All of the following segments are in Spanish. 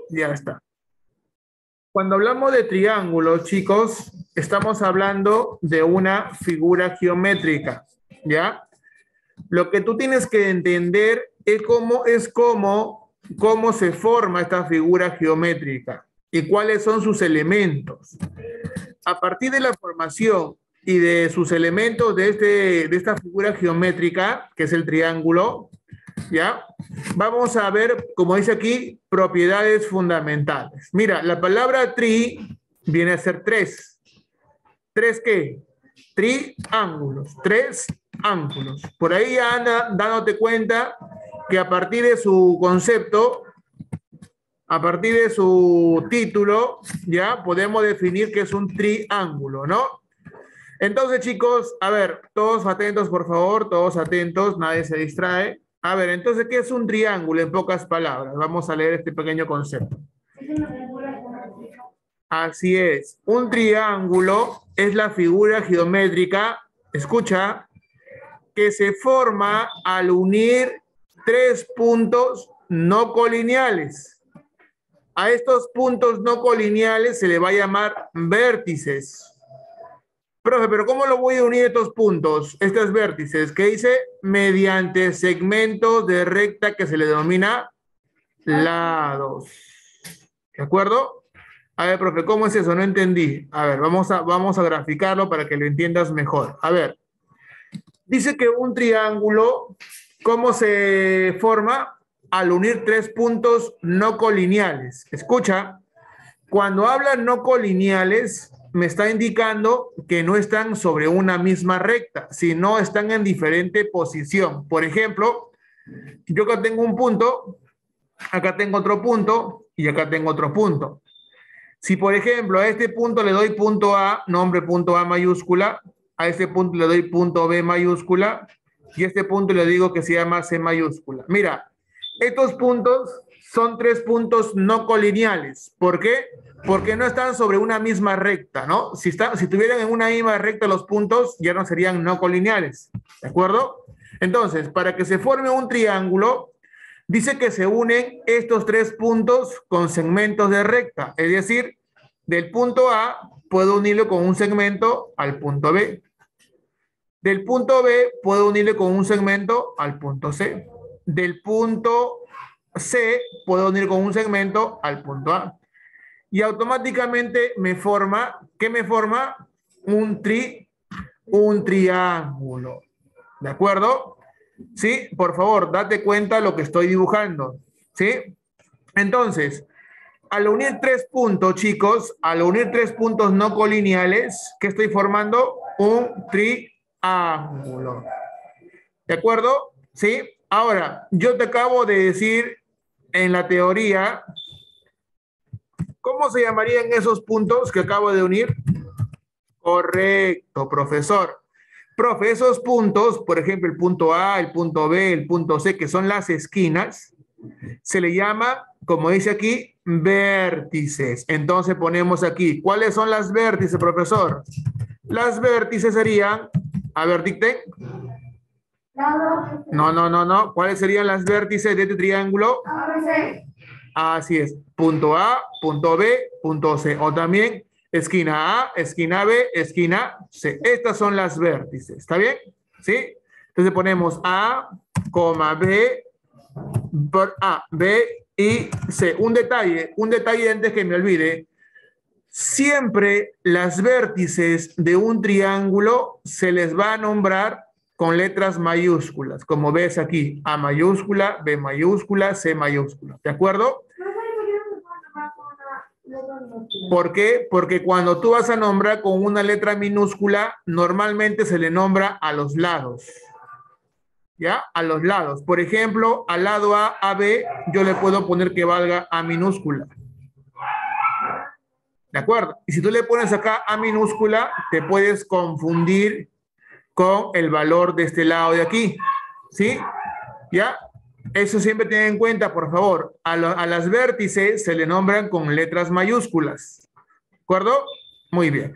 Ya está. Cuando hablamos de triángulos, chicos, estamos hablando de una figura geométrica, ¿ya? Lo que tú tienes que entender es cómo se forma esta figura geométrica y cuáles son sus elementos. A partir de la formación y de sus elementos de esta figura geométrica, que es el triángulo, ¿ya? Vamos a ver, como dice aquí, propiedades fundamentales. Mira, la palabra tri viene a ser tres. ¿Tres qué? Triángulos. Tres ángulos. Por ahí ya anda dándote cuenta que a partir de su concepto, a partir de su título, ya podemos definir que es un triángulo, ¿no? Entonces, chicos, a ver, todos atentos, por favor, todos atentos, nadie se distrae. A ver, entonces, ¿qué es un triángulo en pocas palabras? Vamos a leer este pequeño concepto. Así es, un triángulo es la figura geométrica, escucha, que se forma al unir tres puntos no colineales. A estos puntos no colineales se le va a llamar vértices. Profe, pero ¿cómo lo voy a unir estos puntos, estos vértices? ¿Qué dice? Mediante segmentos de recta que se le denomina lados. ¿De acuerdo? A ver, profe, ¿cómo es eso? No entendí. A ver, vamos a graficarlo para que lo entiendas mejor. A ver, dice que un triángulo, ¿cómo se forma? Al unir tres puntos no colineales. Escucha, cuando hablan no colineales, me está indicando que no están sobre una misma recta, sino están en diferente posición. Por ejemplo, yo acá tengo un punto, acá tengo otro punto y acá tengo otro punto. Si, por ejemplo, a este punto le doy punto A, nombre punto A mayúscula, a este punto le doy punto B mayúscula y a este punto le digo que se llama C mayúscula. Mira, estos puntos son tres puntos no colineales. ¿Por qué? Porque no están sobre una misma recta, ¿no? Si estuvieran en una misma recta los puntos, ya no serían no colineales, ¿de acuerdo? Entonces, para que se forme un triángulo, dice que se unen estos tres puntos con segmentos de recta, es decir, del punto A puedo unirlo con un segmento al punto B. Del punto B puedo unirle con un segmento al punto C. Del punto C puedo unir con un segmento al punto A. Y automáticamente me forma, ¿qué me forma? Un triángulo. ¿De acuerdo? ¿Sí? Por favor, date cuenta lo que estoy dibujando. ¿Sí? Entonces, al unir tres puntos, chicos, al unir tres puntos no colineales, ¿qué estoy formando? Un triángulo. ¿De acuerdo? ¿Sí? Ahora, yo te acabo de decir en la teoría, ¿cómo se llamarían esos puntos que acabo de unir? Correcto, profesor. Profe, esos puntos, por ejemplo, el punto A, el punto B, el punto C, que son las esquinas, se le llama, como dice aquí, vértices. Entonces ponemos aquí, ¿cuáles son las vértices, profesor? Las vértices serían, a ver, dicten. No. ¿Cuáles serían las vértices de este triángulo? Así es, punto A, punto B, punto C. O también esquina A, esquina B, esquina C. Estas son las vértices, ¿está bien? ¿Sí? Entonces ponemos A, B, por A, B y C. Un detalle antes que me olvide. Siempre las vértices de un triángulo se les va a nombrar con letras mayúsculas, como ves aquí, A mayúscula, B mayúscula, C mayúscula. ¿De acuerdo? ¿Por qué? Porque cuando tú vas a nombrar con una letra minúscula, normalmente se le nombra a los lados. ¿Ya? A los lados. Por ejemplo, al lado A, B, yo le puedo poner que valga A minúscula. ¿De acuerdo? Y si tú le pones acá A minúscula, te puedes confundir con el valor de este lado de aquí. ¿Sí? ¿Ya? Eso siempre ten en cuenta, por favor. A las vértices se le nombran con letras mayúsculas. ¿De acuerdo? Muy bien.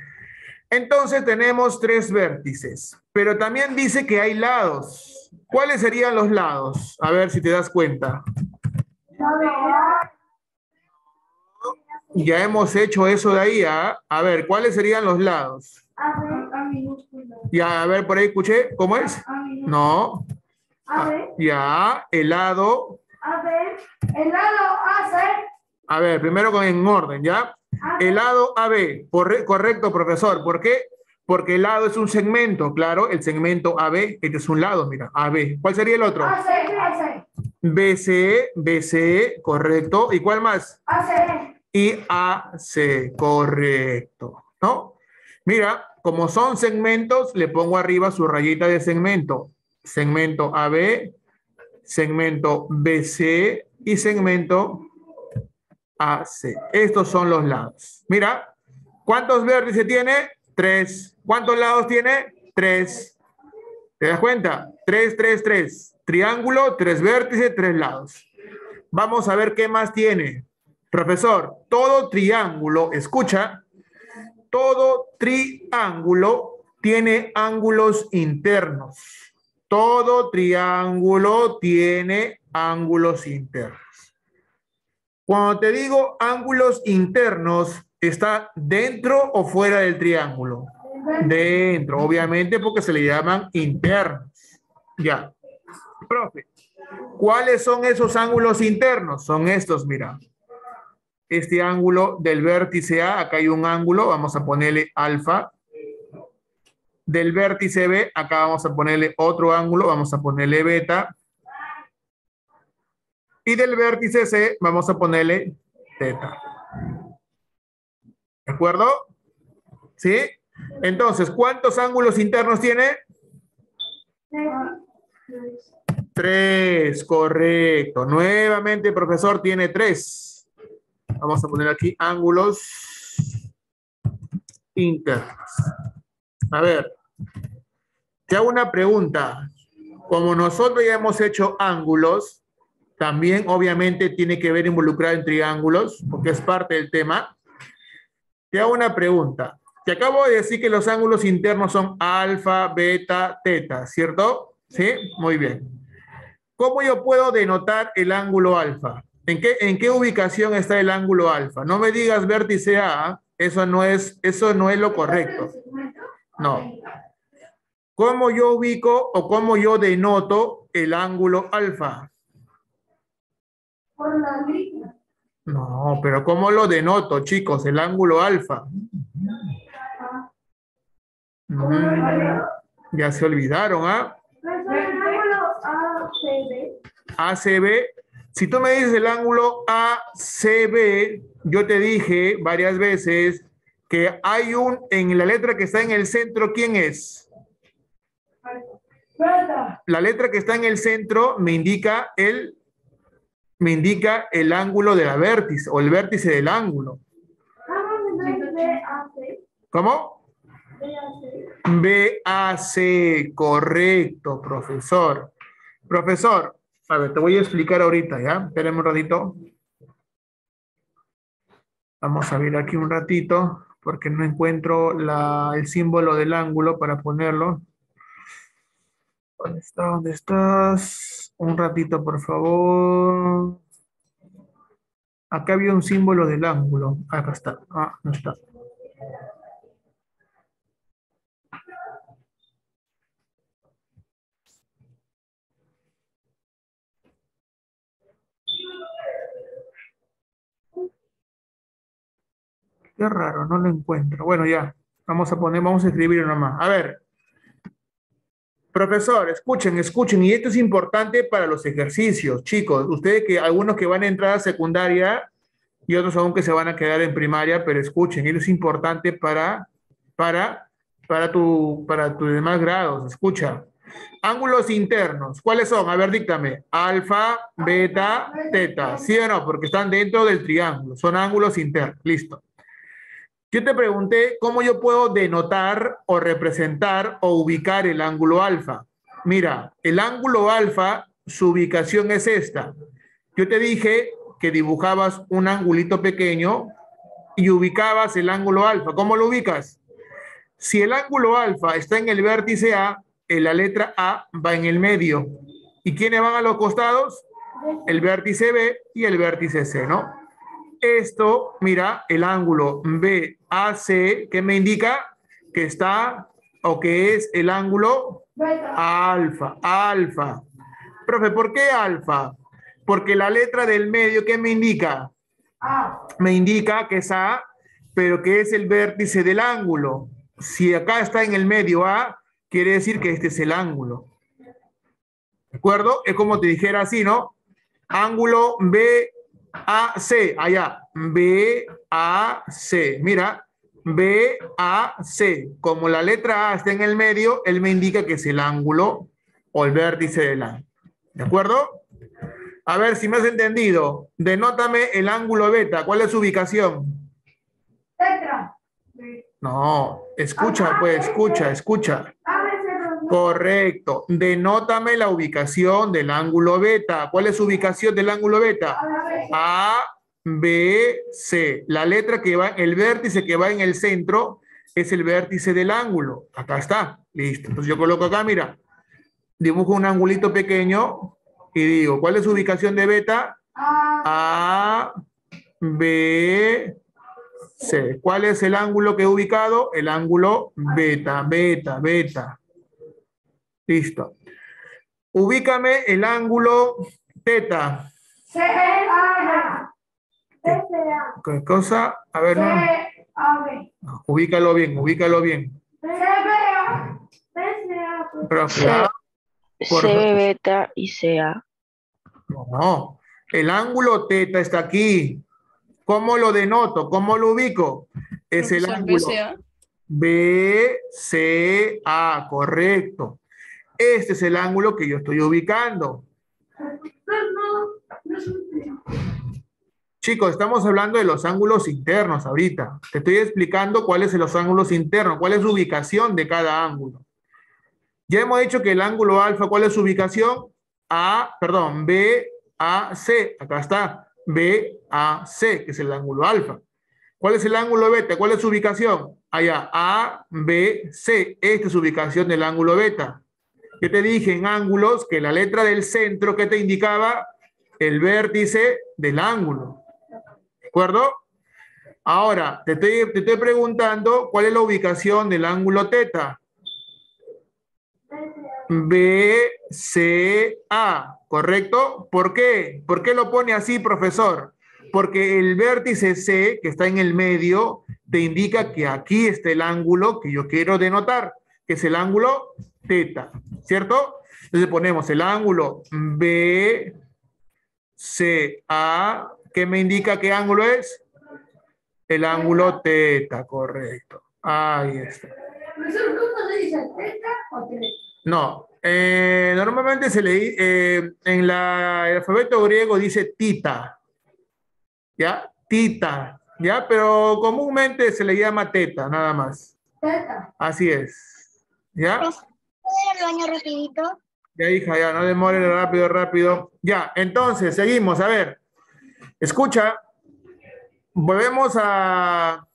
Entonces tenemos tres vértices. Pero también dice que hay lados. ¿Cuáles serían los lados? A ver si te das cuenta. Ya hemos hecho eso de ahí, ¿ah? A ver, ¿cuáles serían los lados? A minúscula. Ya, a ver, por ahí escuché, ¿cómo es? No. A ver, Ya, el lado. a ver, el lado AC. A ver, primero con en orden, ¿ya? El lado AB, correcto, profesor. ¿Por qué? Porque el lado es un segmento, claro, el segmento AB, este es un lado, mira, AB. ¿Cuál sería el otro? AC, AC. BCE, BCE, correcto. ¿Y cuál más? AC. Y AC, correcto, ¿no? Mira, como son segmentos, le pongo arriba su rayita de segmento. Segmento AB, segmento BC y segmento AC. Estos son los lados. Mira, ¿cuántos vértices tiene? 3. ¿Cuántos lados tiene? 3. ¿Te das cuenta? 3, 3, 3. Triángulo, 3 vértices, 3 lados. Vamos a ver qué más tiene. Profesor, todo triángulo, escucha, todo triángulo tiene ángulos internos. Todo triángulo tiene ángulos internos. Cuando te digo ángulos internos, ¿está dentro o fuera del triángulo? Dentro, obviamente porque se le llaman internos. Ya. Profe, ¿cuáles son esos ángulos internos? Son estos, mira. Este ángulo del vértice A, acá hay un ángulo, vamos a ponerle alfa. Del vértice B, acá vamos a ponerle otro ángulo, vamos a ponerle beta. Y del vértice C, vamos a ponerle teta. ¿De acuerdo? ¿Sí? Entonces, ¿cuántos ángulos internos tiene? 3, correcto. Nuevamente, el profesor tiene 3. Vamos a poner aquí ángulos internos. A ver, te hago una pregunta. Como nosotros ya hemos hecho ángulos, también obviamente tiene que ver involucrar en triángulos, porque es parte del tema. Te hago una pregunta. Te acabo de decir que los ángulos internos son alfa, beta, teta, ¿cierto? ¿Sí? Muy bien. ¿Cómo yo puedo denotar el ángulo alfa? ¿En qué ubicación está el ángulo alfa? No me digas vértice A, eso no es lo correcto. No. ¿Cómo yo ubico o cómo yo denoto el ángulo alfa? Por la línea. No, pero ¿cómo lo denoto, chicos? El ángulo alfa. Ya se olvidaron, ¿ah? ACB. Si tú me dices el ángulo ACB, yo te dije varias veces que hay en la letra que está en el centro, ¿quién es? La letra que está en el centro me indica el ángulo de la vértice o el vértice del ángulo. ¿Cómo? BAC, correcto, profesor. Profesor, a ver, te voy a explicar ahorita, ¿ya? Espérame un ratito. Vamos a ver aquí un ratito, porque no encuentro el símbolo del ángulo para ponerlo. ¿Dónde está? ¿Dónde estás? Un ratito, por favor. Acá había un símbolo del ángulo. Acá está. Ah, no está. Qué raro, no lo encuentro. Bueno, ya. Vamos a escribirlo nomás. A ver. Profesor, escuchen. Y esto es importante para los ejercicios. Chicos, algunos que van a entrar a secundaria y otros aún que se van a quedar en primaria, pero escuchen, esto es importante para tus demás grados. Escucha. Ángulos internos, ¿cuáles son? A ver, díctame. Alfa, beta, teta. ¿Sí o no? Porque están dentro del triángulo. Son ángulos internos. Listo. Yo te pregunté cómo yo puedo denotar o representar o ubicar el ángulo alfa. Mira, el ángulo alfa, su ubicación es esta. Yo te dije que dibujabas un angulito pequeño y ubicabas el ángulo alfa. ¿Cómo lo ubicas? Si el ángulo alfa está en el vértice A, la letra A va en el medio. ¿Y quiénes van a los costados? El vértice B y el vértice C, ¿no? Esto, mira, el ángulo BAC, ¿qué me indica? Que está, o que es el ángulo Beta. alfa, alfa. Profe, ¿por qué alfa? Porque la letra del medio, ¿qué me indica? A. Me indica que es A, pero que es el vértice del ángulo. Si acá está en el medio A, quiere decir que este es el ángulo. ¿De acuerdo? Es como te dijera así, ¿no? Ángulo BAC, allá, BAC. Mira, BAC. Como la letra A está en el medio, él me indica que es el ángulo o el vértice del ángulo. ¿De acuerdo? A ver si me has entendido. Denótame el ángulo beta. ¿Cuál es su ubicación? Tetra. No, escucha, pues, escucha. A, B, C, dos. Correcto. Denótame la ubicación del ángulo beta. ¿Cuál es su ubicación del ángulo beta? A, B, C. La letra que va, el vértice que va en el centro es el vértice del ángulo. Acá está. Listo. Entonces yo coloco acá, mira. Dibujo un angulito pequeño y digo, ¿cuál es su ubicación de beta? A, B, C. ¿Cuál es el ángulo que he ubicado? El ángulo beta, beta, beta. Listo. Ubícame el ángulo teta. C, A, B. C, A. ¿Qué cosa? A ver, no. C, A, B. No, ubícalo bien, ubícalo bien. C, B, A. B, C, A. Profe, ah, por CB favor. beta y CA. No, el ángulo teta está aquí. ¿Cómo lo denoto? ¿Cómo lo ubico? Es el Profesor, ángulo BCA. BCA, correcto. Este es el ángulo que yo estoy ubicando. Chicos, estamos hablando de los ángulos internos ahorita. Te estoy explicando cuáles son los ángulos internos, cuál es su ubicación de cada ángulo. Ya hemos dicho que el ángulo alfa, ¿cuál es su ubicación? BAC. Acá está. BAC, que es el ángulo alfa. ¿Cuál es el ángulo beta? ¿Cuál es su ubicación? Allá, ABC. Esta es su ubicación del ángulo beta. Yo te dije en ángulos que la letra del centro, ¿qué te indicaba? El vértice del ángulo. ¿De acuerdo? Ahora, te estoy preguntando cuál es la ubicación del ángulo teta. BCA, ¿correcto? ¿Por qué? ¿Por qué lo pone así, profesor? Porque el vértice C, que está en el medio, te indica que aquí está el ángulo que yo quiero denotar, que es el ángulo teta, ¿cierto? Entonces ponemos el ángulo BCA, ¿qué me indica qué ángulo es? El ángulo teta, correcto. Ahí está. Profesor, ¿cómo se dice? ¿Teta o teta? No, normalmente se le en el alfabeto griego dice tita, ¿ya? Tita, ¿ya? Pero comúnmente se le llama teta, nada más. Teta. Así es, ¿ya? ¿Puedo ir al baño rapidito? Ya, hija, ya, no demores, rápido, rápido. Ya, entonces, seguimos, a ver. Escucha, volvemos a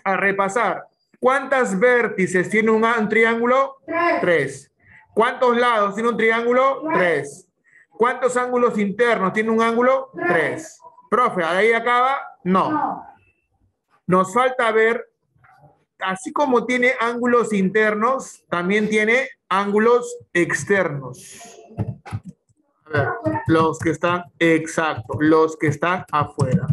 repasar. ¿Cuántas vértices tiene un triángulo? Tres. 3. ¿Cuántos lados tiene un triángulo? 3. ¿Cuántos ángulos internos tiene un ángulo? 3. Profe, ¿ahí acaba? No. No. Nos falta ver, así como tiene ángulos internos, también tiene ángulos externos. A ver, los que están, exacto, los que están afuera.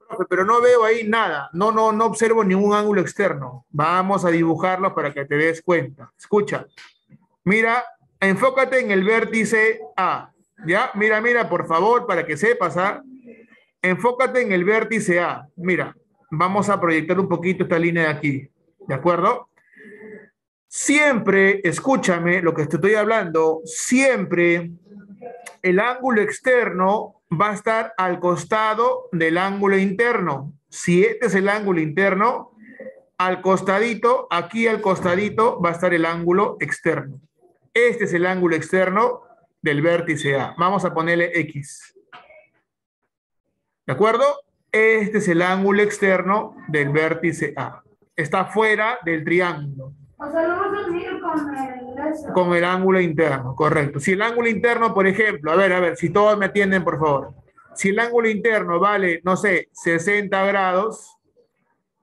Profe, pero no veo ahí nada. No observo ningún ángulo externo. Vamos a dibujarlo para que te des cuenta. Escucha. Mira, enfócate en el vértice A. ¿Ya? Mira, por favor, para que sepas, ¿ah? Enfócate en el vértice A. Mira, vamos a proyectar un poquito esta línea de aquí. ¿De acuerdo? Siempre, escúchame lo que te estoy hablando, siempre el ángulo externo va a estar al costado del ángulo interno. Si este es el ángulo interno, al costadito, aquí al costadito va a estar el ángulo externo. Este es el ángulo externo del vértice A. Vamos a ponerle X. ¿De acuerdo? Este es el ángulo externo del vértice A. Está fuera del triángulo. O sea, lo vamos a unir con el eso. Con el ángulo interno, correcto. Si el ángulo interno, por ejemplo, a ver, si todos me atienden, por favor. Si el ángulo interno vale, no sé, 60 grados,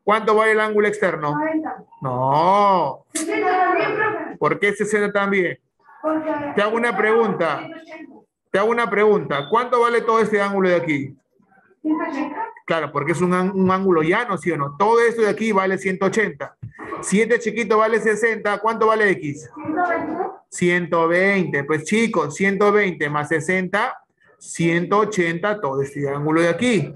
¿cuánto vale el ángulo externo? 90. No. 60 también, profe. ¿Por qué 60 también? Porque Te hago una pregunta. 180. Te hago una pregunta. ¿Cuánto vale todo este ángulo de aquí? 180. Claro, porque es un ángulo llano, ¿sí o no? Todo esto de aquí vale 180. Si este chiquito vale 60, ¿cuánto vale X? 120. 120. Pues chicos, 120 más 60, 180 todo este ángulo de aquí.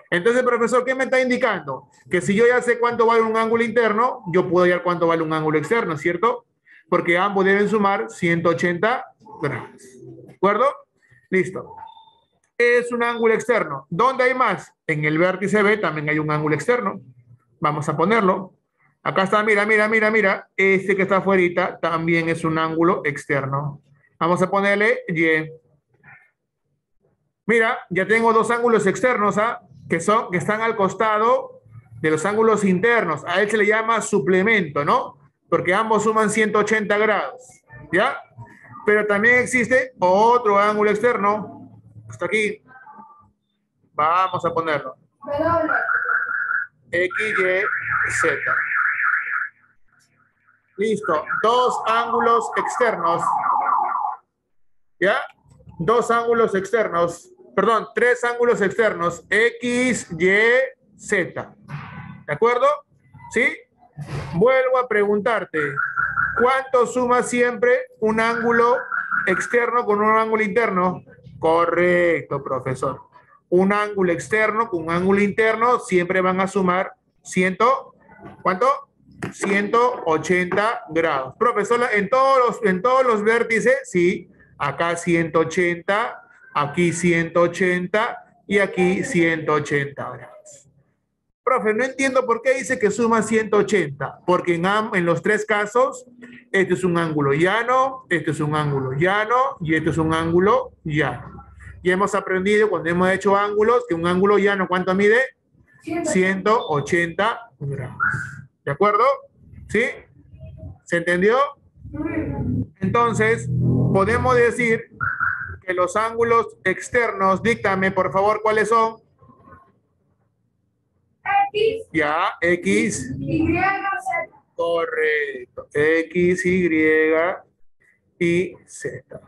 Entonces, profesor, ¿qué me está indicando? Que si yo ya sé cuánto vale un ángulo interno, yo puedo hallar cuánto vale un ángulo externo, ¿cierto? Porque ambos deben sumar 180 grados. ¿De acuerdo? Listo. Es un ángulo externo. ¿Dónde hay más? En el vértice B también hay un ángulo externo. Vamos a ponerlo. Acá está, mira, mira, mira, mira. Este que está afuera también es un ángulo externo. Vamos a ponerle Y. Mira, ya tengo dos ángulos externos, ¿ah? que están al costado de los ángulos internos. A él se le llama suplemento, ¿no? Porque ambos suman 180 grados, ¿ya? Pero también existe otro ángulo externo. Hasta aquí. Vamos a ponerlo. W. X, Y, Z. Listo. Dos ángulos externos. ¿Ya? Dos ángulos externos. Perdón, tres ángulos externos. X, Y, Z. ¿De acuerdo? ¿Sí? Vuelvo a preguntarte. ¿Cuánto suma siempre un ángulo externo con un ángulo interno? Correcto, profesor. Un ángulo externo con un ángulo interno siempre van a sumar 100, ¿cuánto? 180 grados. Profesor, en todos los vértices, sí. Acá 180, aquí 180 y aquí 180 grados. Profe, no entiendo por qué dice que suma 180, porque en los tres casos, este es un ángulo llano, este es un ángulo llano y este es un ángulo llano. Y hemos aprendido cuando hemos hecho ángulos que un ángulo llano, ¿cuánto mide? 180 grados. ¿De acuerdo? ¿Sí? ¿Se entendió? Entonces, podemos decir que los ángulos externos, díctame por favor cuáles son. X. Ya, X. Y. Z. Correcto. X, Y y Z.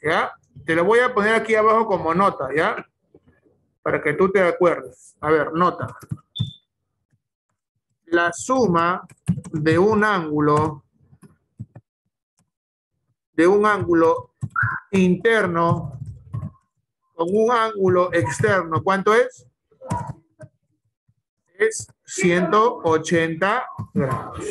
¿Ya? Te lo voy a poner aquí abajo como nota, ¿ya? Para que tú te acuerdes. A ver, nota. La suma de un ángulo interno con un ángulo externo, ¿cuánto es? Es 180 grados.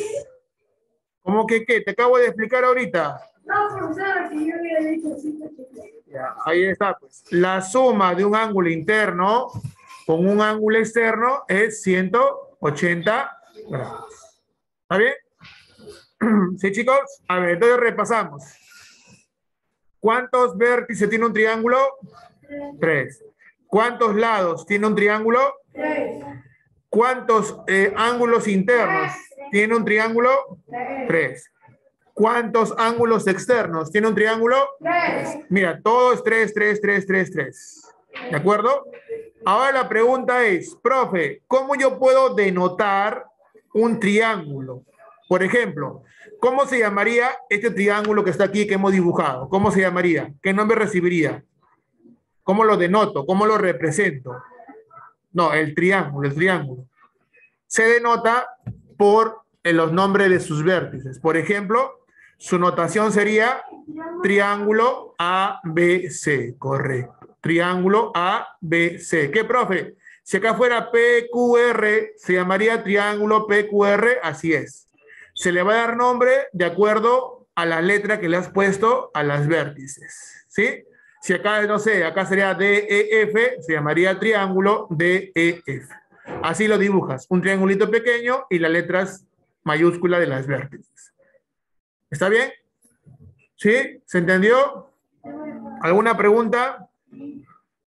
¿Cómo que qué? Te acabo de explicar ahorita. No, profesor, que yo había dicho 180. Ya, ahí está, pues. La suma de un ángulo interno con un ángulo externo es 180 grados. ¿Está bien? ¿Sí, chicos? A ver, entonces repasamos. ¿Cuántos vértices tiene un triángulo? 3. ¿Cuántos lados tiene un triángulo? 3. ¿Cuántos ángulos internos tiene un triángulo? 3. ¿Cuántos ángulos externos tiene un triángulo? 3. Mira, todo es 3, 3, 3, 3, 3. ¿De acuerdo? Ahora la pregunta es, profe, ¿cómo yo puedo denotar un triángulo? Por ejemplo, ¿cómo se llamaría este triángulo que está aquí que hemos dibujado? ¿Cómo se llamaría? ¿Qué nombre recibiría? ¿Cómo lo denoto? ¿Cómo lo represento? No, el triángulo, el triángulo. Se denota por los nombres de sus vértices. Por ejemplo, su notación sería triángulo ABC, correcto. Triángulo ABC. ¿Qué, profe? Si acá fuera PQR, se llamaría triángulo PQR, así es. Se le va a dar nombre de acuerdo a la letra que le has puesto a las vértices, ¿sí? Si acá, no sé, acá sería DEF, se llamaría triángulo DEF. Así lo dibujas, un triangulito pequeño y las letras mayúsculas de las vértices. ¿Está bien? ¿Sí? ¿Se entendió? ¿Alguna pregunta?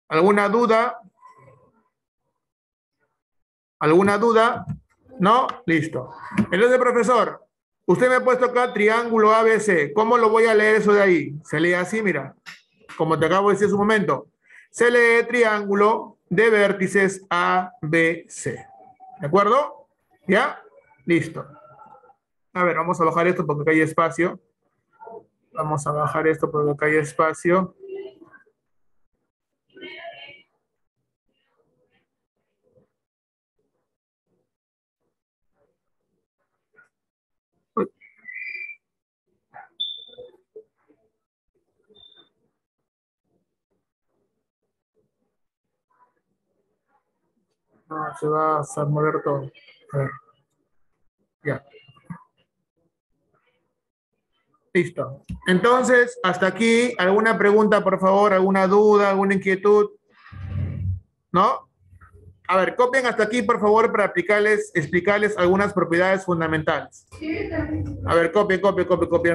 ¿Alguna duda? ¿Alguna duda? ¿No? Listo. Entonces, profesor, usted me ha puesto acá triángulo ABC. ¿Cómo lo voy a leer eso de ahí? Se lee así, mira. Como te acabo de decir hace un momento. se lee triángulo de vértices ABC. ¿De acuerdo? ¿Ya? Listo. A ver, vamos a bajar esto porque acá hay espacio. Vamos a bajar esto porque acá hay espacio. Uy. No, se va a mover todo. A ver. Ya. Listo. Entonces, hasta aquí, ¿alguna pregunta, por favor? ¿Alguna duda? ¿Alguna inquietud? ¿No? A ver, copien hasta aquí, por favor, para explicarles algunas propiedades fundamentales. A ver, copien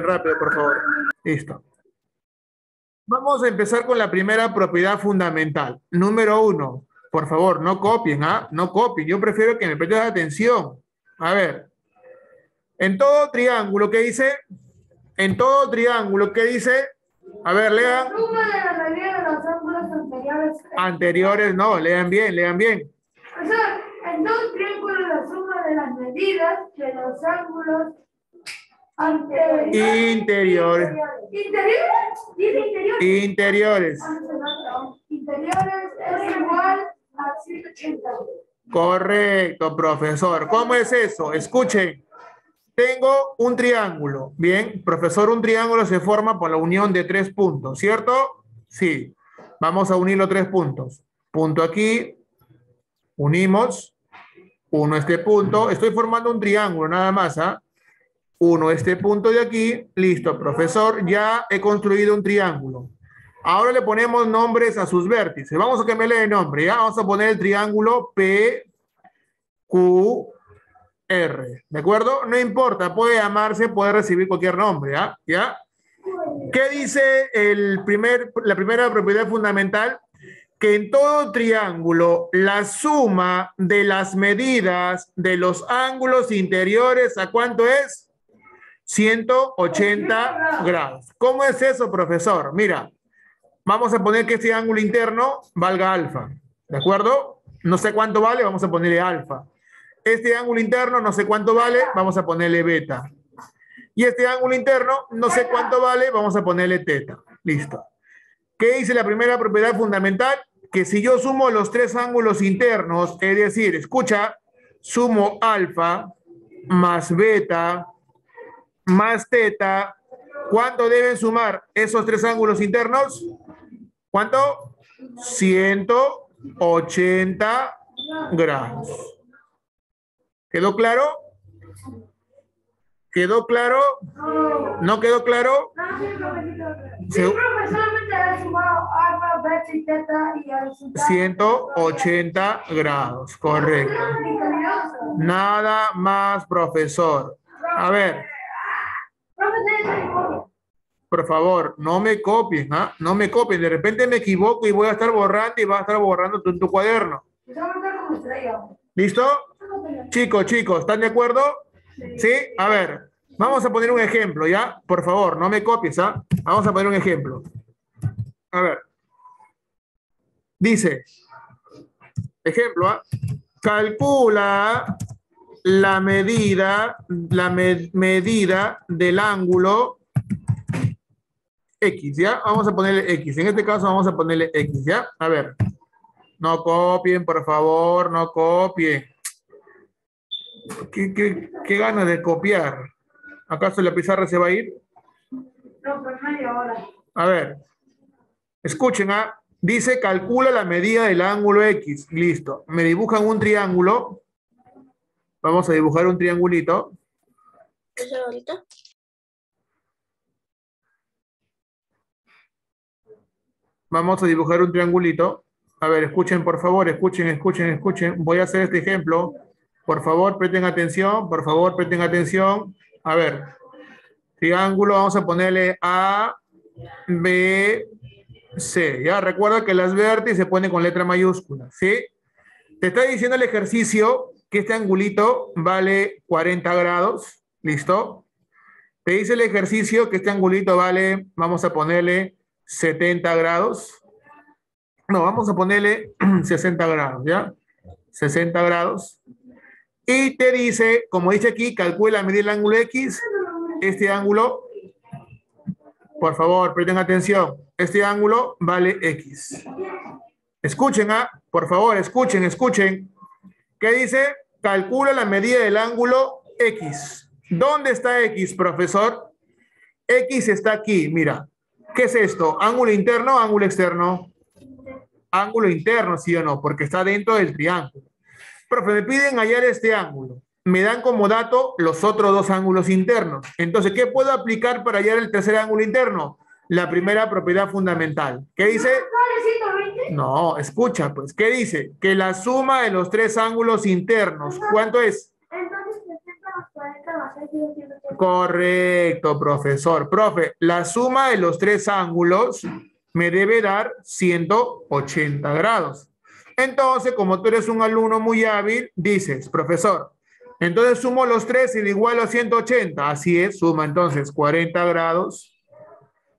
rápido, por favor. Listo. Vamos a empezar con la primera propiedad fundamental. Número 1. Por favor, no copien, ¿ah? No copien. Yo prefiero que me presten atención. A ver. En todo triángulo, ¿qué dice? En todo triángulo, ¿qué dice? A ver, lean. La suma de la medida de los ángulos anteriores. Anteriores, no, lean bien, lean bien. O sea, en todo triángulo la suma de las medidas de los ángulos anteriores. Interiores. ¿Interiores? Dice interiores. Interiores. Interiores es igual a 180. Correcto, profesor. ¿Cómo es eso? Escuchen. Tengo un triángulo. Bien, profesor, un triángulo se forma por la unión de 3 puntos, ¿cierto? Sí. Vamos a unir los 3 puntos. Punto aquí. Unimos. Uno este punto. Estoy formando un triángulo, nada más, ¿ah? Uno este punto de aquí. Listo, profesor. Ya he construido un triángulo. Ahora le ponemos nombres a sus vértices. Vamos a cambiarle de nombre, ¿ya? Vamos a poner el triángulo PQR. ¿De acuerdo? No importa, puede llamarse, puede recibir cualquier nombre, ¿ya? ¿Ya? ¿Qué dice la primera propiedad fundamental? Que en todo triángulo la suma de las medidas de los ángulos interiores, ¿a cuánto es? 180 grados. ¿Cómo es eso, profesor? Mira, vamos a poner que este ángulo interno valga alfa, ¿de acuerdo? No sé cuánto vale, vamos a ponerle alfa. Este ángulo interno no sé cuánto vale, vamos a ponerle beta. Y este ángulo interno no sé cuánto vale, vamos a ponerle teta. Listo. ¿Qué dice la primera propiedad fundamental? Que si yo sumo los 3 ángulos internos, es decir, escucha, sumo alfa más beta más teta, ¿cuánto deben sumar esos 3 ángulos internos? ¿Cuánto? 180 grados. ¿Quedó claro? ¿Quedó claro? ¿No quedó claro? Sí, profesoramente he sumado alfa, beta y teta y al resultado 180 grados, correcto. Nada más, profesor. A ver. Por favor, no me copien, ¿ah? No me copien. De repente me equivoco y voy a estar borrando y vas a estar borrando tu cuaderno. ¿Listo? Chicos, ¿están de acuerdo? ¿Sí? A ver, vamos a poner un ejemplo, ¿ya? Por favor, no me copies, ¿ah? Vamos a poner un ejemplo. A ver. Dice, ejemplo, ¿ah? Calcula la medida del ángulo X, ¿ya? Vamos a ponerle X. En este caso vamos a ponerle X, ¿ya? A ver. No copien, por favor, no copien. ¿Qué ganas de copiar? ¿Acaso la pizarra se va a ir? No, por media hora. A ver. Escuchen, ¿ah? Dice, calcula la medida del ángulo X. Listo. Me dibujan un triángulo. Vamos a dibujar un triangulito. ¿Es ahorita? Vamos a dibujar un triangulito. A ver, escuchen, por favor, escuchen. Voy a hacer este ejemplo. Por favor, presten atención. A ver, triángulo, vamos a ponerle A, B, C. Ya, recuerda que las vértices se ponen con letra mayúscula, ¿sí? Te está diciendo el ejercicio que este angulito vale 40 grados. ¿Listo? Te dice el ejercicio que este angulito vale, vamos a ponerle 70 grados. No, vamos a ponerle 60 grados, ¿ya? 60 grados. Y te dice, como dice aquí, calcula medir el ángulo X. Este ángulo, por favor, presten atención. Este ángulo vale X. Escuchen, por favor, escuchen. ¿Qué dice? Calcula la medida del ángulo X. ¿Dónde está X, profesor? X está aquí, mira. ¿Qué es esto? ¿Ángulo interno o ángulo externo? Ángulo interno, ¿sí o no? Porque está dentro del triángulo. Profe, me piden hallar este ángulo. Me dan como dato los otros dos ángulos internos. Entonces, ¿qué puedo aplicar para hallar el tercer ángulo interno? La primera propiedad fundamental. ¿Qué dice? No, escucha, pues. ¿Qué dice? Que la suma de los tres ángulos internos, ¿cuánto es? Entonces, 60 más 40 más 6 sigue siendo 180. Correcto, profesor. Profe, la suma de los tres ángulos me debe dar 180 grados. Entonces, como tú eres un alumno muy hábil, dices, profesor, entonces sumo los tres y le igualo a 180. Así es, suma entonces 40 grados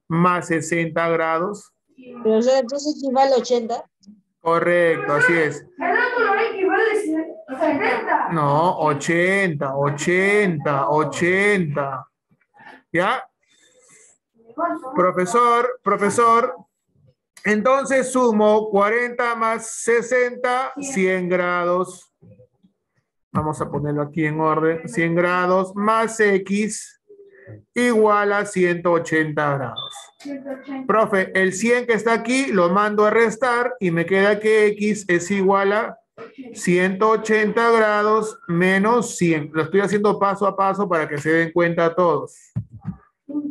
más 60 grados. Profesor, entonces equivale a 80. Correcto, así es. El ángulo equivale a 70. No, 80. ¿Ya? Profesor, entonces sumo 40 más 60, 100 grados. Vamos a ponerlo aquí en orden. 100 grados más X igual a 180 grados. 180. Profe, el 100 que está aquí lo mando a restar y me queda que X es igual a 180 grados menos 100. Lo estoy haciendo paso a paso para que se den cuenta todos.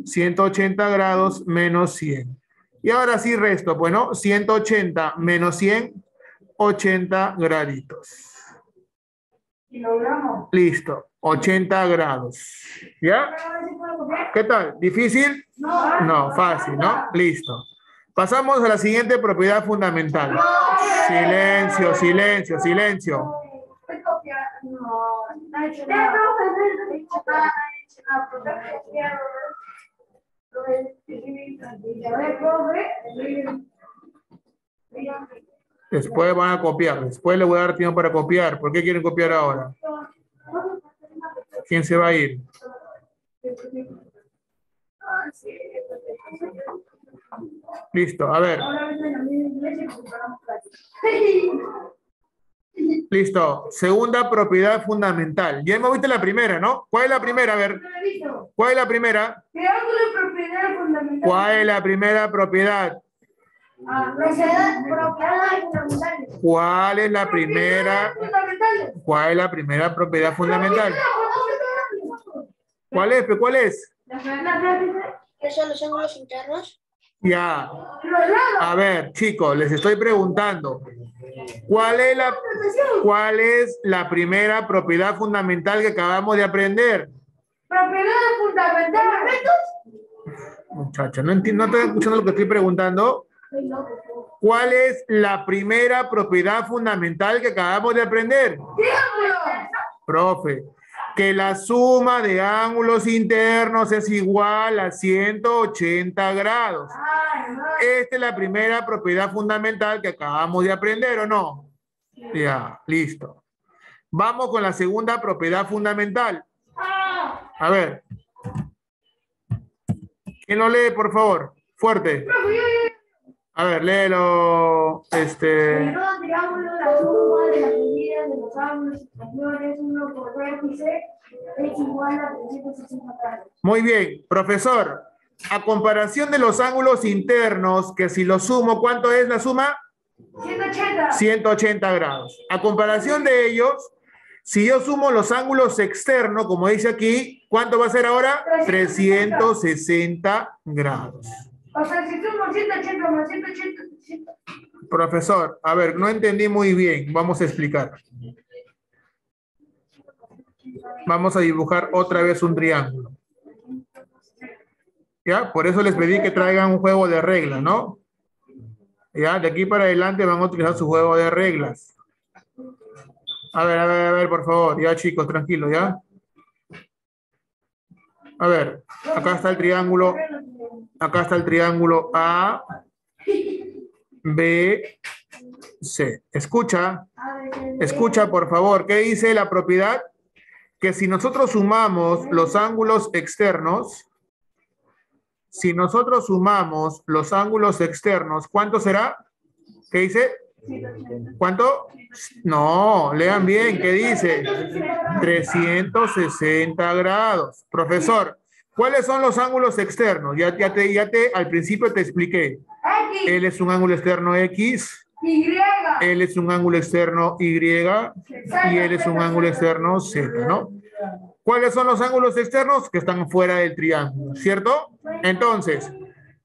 180 grados menos 100. Y ahora sí resto, bueno, 180 menos 100, 80 graditos. Kilogramos. Listo, 80 grados. ¿Ya? ¿Qué tal? ¿Difícil? No, fácil, ¿no? Listo. Pasamos a la siguiente propiedad fundamental. Silencio. Después van a copiar. Después le voy a dar tiempo para copiar. ¿Por qué quieren copiar ahora? ¿Quién se va a ir? Listo, a ver. Listo. Segunda propiedad fundamental. Ya hemos visto la primera, ¿no? ¿Cuál es la primera? A ver. ¿Cuál es la primera? Triángulo de propiedad fundamental. ¿Cuál es la primera propiedad? Propiedades fundamentales. ¿Cuál es la primera? Fundamentales. ¿Cuál es la primera propiedad fundamental? ¿Cuál es? ¿Cuál es? ¿Qué son los ángulos internos? Ya. A ver, chicos, les estoy preguntando. ¿Cuál es la primera propiedad fundamental que acabamos de aprender? Propiedades fundamentales. Muchacha, no entiendo, no estoy escuchando lo que estoy preguntando. ¿Cuál es la primera propiedad fundamental que acabamos de aprender? Triángulo. Profe, que la suma de ángulos internos es igual a 180 grados. Esta es la primera propiedad fundamental que acabamos de aprender, ¿o no? Ya, listo. Vamos con la segunda propiedad fundamental. A ver. ¿Quién lo lee, por favor? Fuerte. A ver, léelo. En todo triángulo, la suma de las medidas de los ángulos superiores, 1 por vértice, es igual a 360 grados. Muy bien, profesor. A comparación de los ángulos internos, que si los sumo, ¿cuánto es la suma? 180. 180 grados. A comparación de ellos, si yo sumo los ángulos externos, como dice aquí, ¿cuánto va a ser ahora? 360 grados. O sea, si sumo 180 más 180. Profesor, a ver, no entendí muy bien. Vamos a explicar. Vamos a dibujar otra vez un triángulo. ¿Ya? Por eso les pedí que traigan un juego de reglas, ¿no? Ya, de aquí para adelante van a utilizar su juego de reglas. A ver, por favor. Ya, chicos, tranquilos, ¿ya? A ver, acá está el triángulo. Acá está el triángulo A. B, C. Escucha, por favor. ¿Qué dice la propiedad? Que si nosotros sumamos los ángulos externos, ¿cuánto será? ¿Qué dice? ¿Cuánto? No, lean bien, ¿qué dice? 360 grados. Profesor, ¿cuáles son los ángulos externos? Al principio te expliqué. Él es un ángulo externo X, él es un ángulo externo Y, y él es un ángulo externo Z, ¿no? ¿Cuáles son los ángulos externos? Que están fuera del triángulo, ¿cierto? Entonces,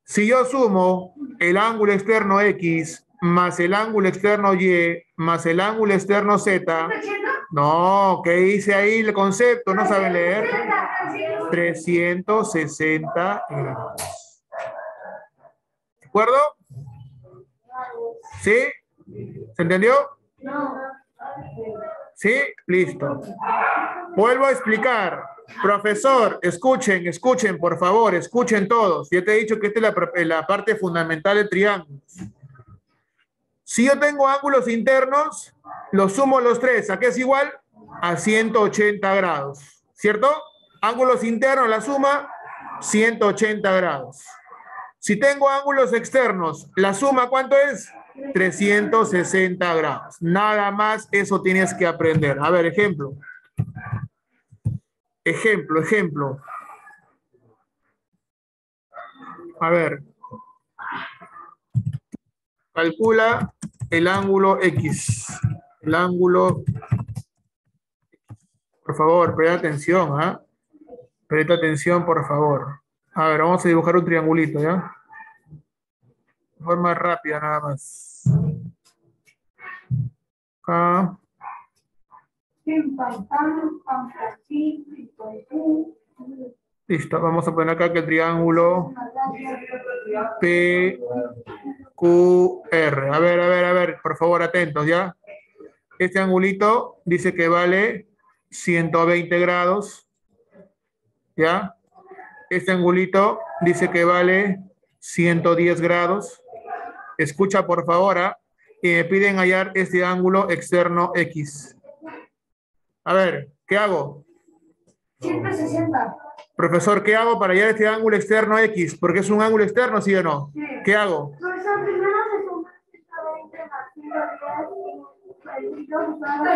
si yo sumo el ángulo externo X más el ángulo externo Y más el ángulo externo Z, no, ¿qué dice ahí el concepto? ¿No saben leer? 360 grados. ¿De acuerdo? ¿Sí? ¿Se entendió? ¿Sí? Listo. Vuelvo a explicar. Profesor, escuchen, por favor, escuchen todos. Ya te he dicho que esta es la parte fundamental de triángulos. Si yo tengo ángulos internos, los sumo los tres. ¿A qué es igual? A 180 grados. ¿Cierto? Ángulos internos, la suma, 180 grados. Si tengo ángulos externos, la suma, ¿cuánto es? 360 grados. Nada más, eso tienes que aprender. A ver, ejemplo. Ejemplo. A ver. Calcula el ángulo X. El ángulo. Por favor, presta atención, ¿ah? Presta atención, por favor. A ver, vamos a dibujar un triangulito, ¿ya? De forma rápida, nada más. Acá. Listo, vamos a poner acá que el triángulo PQR. A ver, por favor, atentos, ¿ya? Este angulito dice que vale 120 grados, ¿ya? Este angulito dice que vale 110 grados. Escucha, por favor, ¿ah? Y me piden hallar este ángulo externo X. A ver, ¿qué hago? 160. Profesor, ¿qué hago para hallar este ángulo externo X? Porque es un ángulo externo, ¿sí o no? Sí. ¿Qué hago? Profesor, primero se suma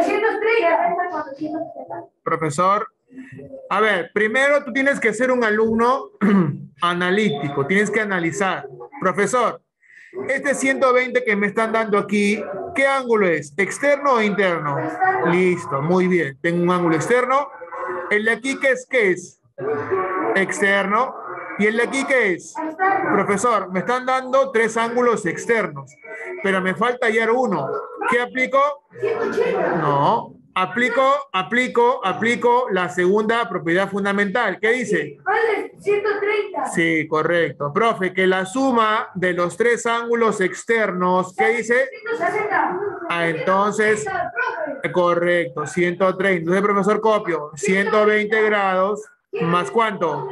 120 más 230. Profesor, A ver, primero tú tienes que ser un alumno analítico, tienes que analizar. Profesor, este 120 que me están dando aquí, ¿qué ángulo es? ¿Externo o interno? Externo. Listo, muy bien. Tengo un ángulo externo. ¿El de aquí qué es? ¿Qué es? Externo. ¿Y el de aquí qué es? externo. Profesor, me están dando 3 ángulos externos, pero me falta hallar uno. ¿Qué aplico? 180. No. Aplico la segunda propiedad fundamental. ¿Qué dice? Vale, 130. Sí, correcto. Profe, que la suma de los 3 ángulos externos, ¿qué dice? 160. Ah, entonces, correcto, 130. Entonces, profesor, copio. 120 grados, ¿más cuánto?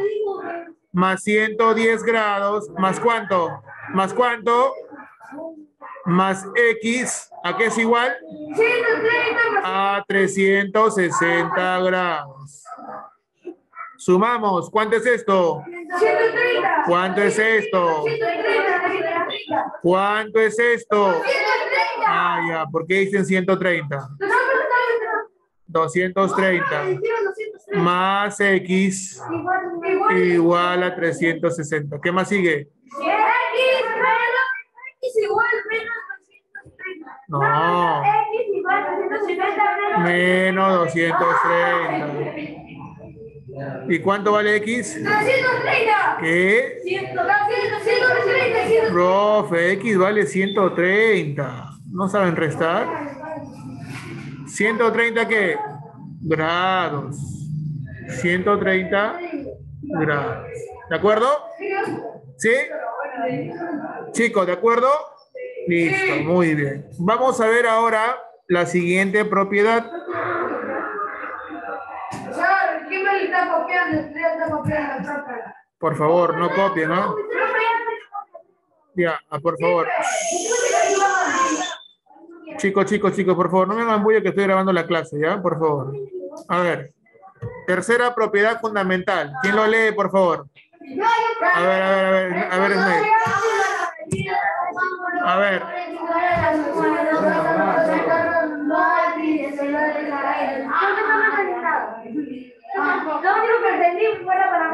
Más 110 grados, ¿más cuánto? ¿Más cuánto? Más X, ¿a qué es igual? 130 más A 360 grados. Sumamos, ¿cuánto es esto? 130. ¿Cuánto es esto? 130. ¿Cuánto es esto? 130. Ah, ya, ¿por qué dicen 130? 230 más X igual a 360. ¿Qué más sigue? X igual menos 230. No. X igual 250 Menos 230. ¿Y cuánto vale X? 330. ¿Qué? 130. Profe, X vale 130. ¿No saben restar? ¿130 qué? Grados. 130 grados. ¿De acuerdo? ¿Sí? Chicos, ¿de acuerdo? Listo, muy bien. Vamos a ver ahora la siguiente propiedad. ¿Quién me está copiando? Está copiando. Por favor, no copien, ¿no? Ya, por favor. Chicos, por favor, no me hagan bulla que estoy grabando la clase, ¿ya? Por favor. A ver. Tercera propiedad fundamental. ¿Quién lo lee, por favor? A ver, Snape. A ver.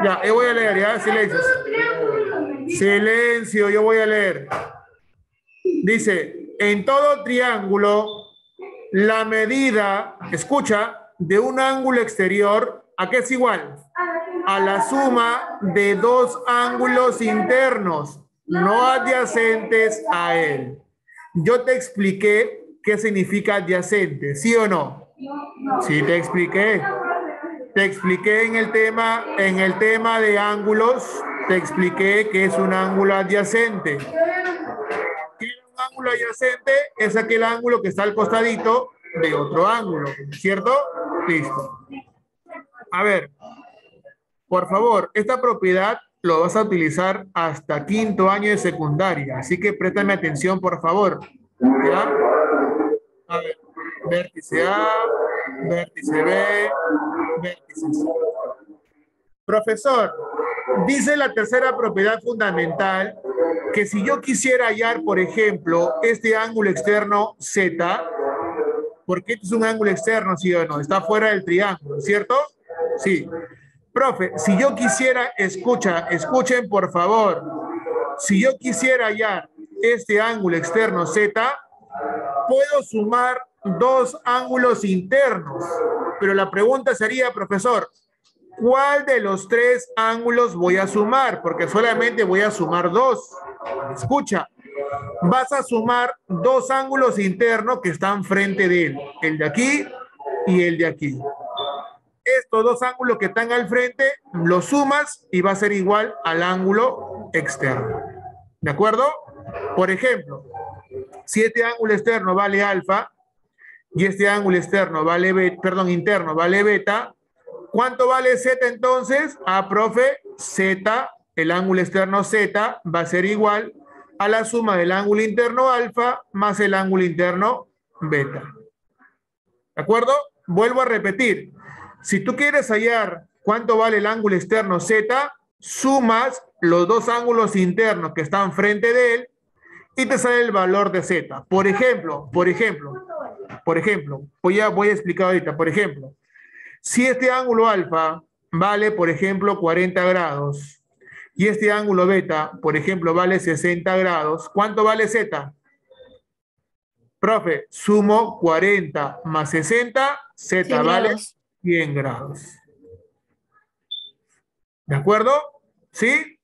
Ya, yo voy a leer, ya, silencio. Silencio, yo voy a leer. Dice, en todo triángulo, la medida, escucha, de un ángulo exterior, ¿a qué es igual? A la suma de dos ángulos internos, no adyacentes a él. Yo te expliqué qué significa adyacente, ¿sí o no? Sí, te expliqué. Te expliqué en el tema de ángulos, te expliqué que es un ángulo adyacente. ¿Qué es un ángulo adyacente? Es aquel ángulo que está al costadito de otro ángulo, ¿cierto? Listo. A ver, por favor, esta propiedad lo vas a utilizar hasta quinto año de secundaria, así que préstame atención, por favor. ¿Ya? A ver, vértice A, vértice B, vértice C. Profesor, dice la tercera propiedad fundamental que si yo quisiera hallar, por ejemplo, este ángulo externo Z, porque este es un ángulo externo, ¿sí o no? Está fuera del triángulo, ¿cierto? Sí. Profe, si yo quisiera, escuchen por favor, si yo quisiera hallar este ángulo externo Z, puedo sumar dos ángulos internos, pero la pregunta sería, profesor, ¿cuál de los tres ángulos voy a sumar? Porque solamente voy a sumar dos. Escucha, vas a sumar dos ángulos internos que están frente de él, el de aquí y el de aquí. Estos dos ángulos que están al frente, los sumas y va a ser igual al ángulo externo. ¿De acuerdo? Por ejemplo, si este ángulo externo vale alfa y este ángulo externo vale beta, perdón, interno vale beta, ¿cuánto vale z entonces? Ah, profe, z, el ángulo externo z va a ser igual a la suma del ángulo interno alfa más el ángulo interno beta. ¿De acuerdo? Vuelvo a repetir. Si tú quieres hallar cuánto vale el ángulo externo z, sumas los dos ángulos internos que están frente de él y te sale el valor de z. Por ejemplo, voy a explicar ahorita. Por ejemplo, si este ángulo alfa vale, por ejemplo, 40 grados y este ángulo beta, por ejemplo, vale 60 grados, ¿cuánto vale z? Profe, sumo 40 más 60, z vale 100 grados. ¿De acuerdo? ¿Sí?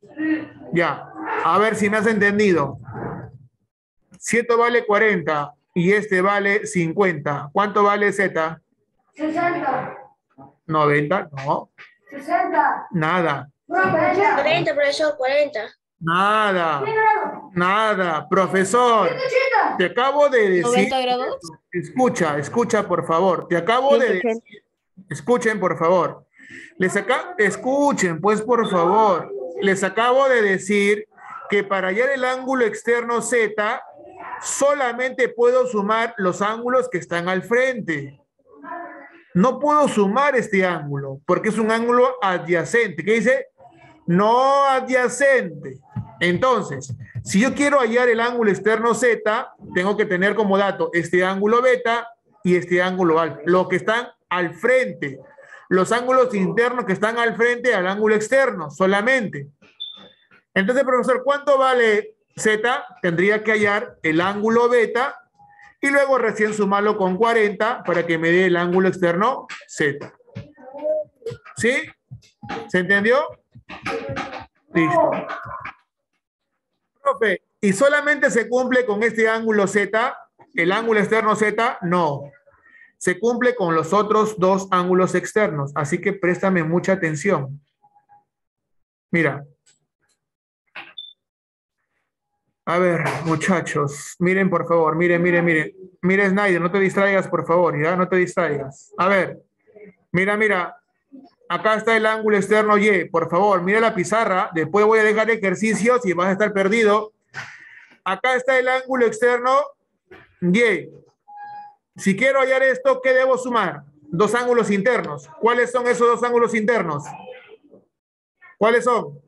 Ya. A ver si me has entendido. Si esto vale 40 y este vale 50, ¿cuánto vale z? 60. 90, no. 60. Nada. 40, profesor, 40. Nada, profesor. Te acabo de decir. 90 grados. Escucha, por favor. Te acabo de decir. Escuchen, por favor. Escuchen, pues, por favor. Les acabo de decir que para hallar el ángulo externo Z, solamente puedo sumar los ángulos que están al frente. No puedo sumar este ángulo, porque es un ángulo adyacente. ¿Qué dice? No adyacente. Entonces, si yo quiero hallar el ángulo externo Z, tengo que tener como dato este ángulo beta y este ángulo alfa, los que están al frente. Los ángulos internos que están al frente al ángulo externo, solamente. Entonces, profesor, ¿cuánto vale Z? Tendría que hallar el ángulo beta y luego recién sumarlo con 40 para que me dé el ángulo externo Z. ¿Sí? ¿Se entendió? Listo. Profe, ¿y solamente se cumple con este ángulo Z, el ángulo externo Z? No. Se cumple con los otros dos ángulos externos, así que préstame mucha atención. Mira. A ver, muchachos, miren por favor, miren. Mira, Snyder, no te distraigas, por favor, ya, no te distraigas. A ver, mira. Acá está el ángulo externo Y, por favor, mira la pizarra, después voy a dejar ejercicios y vas a estar perdido. Acá está el ángulo externo Y. Si quiero hallar esto, ¿qué debo sumar? Dos ángulos internos. ¿Cuáles son esos dos ángulos internos? ¿Cuáles son?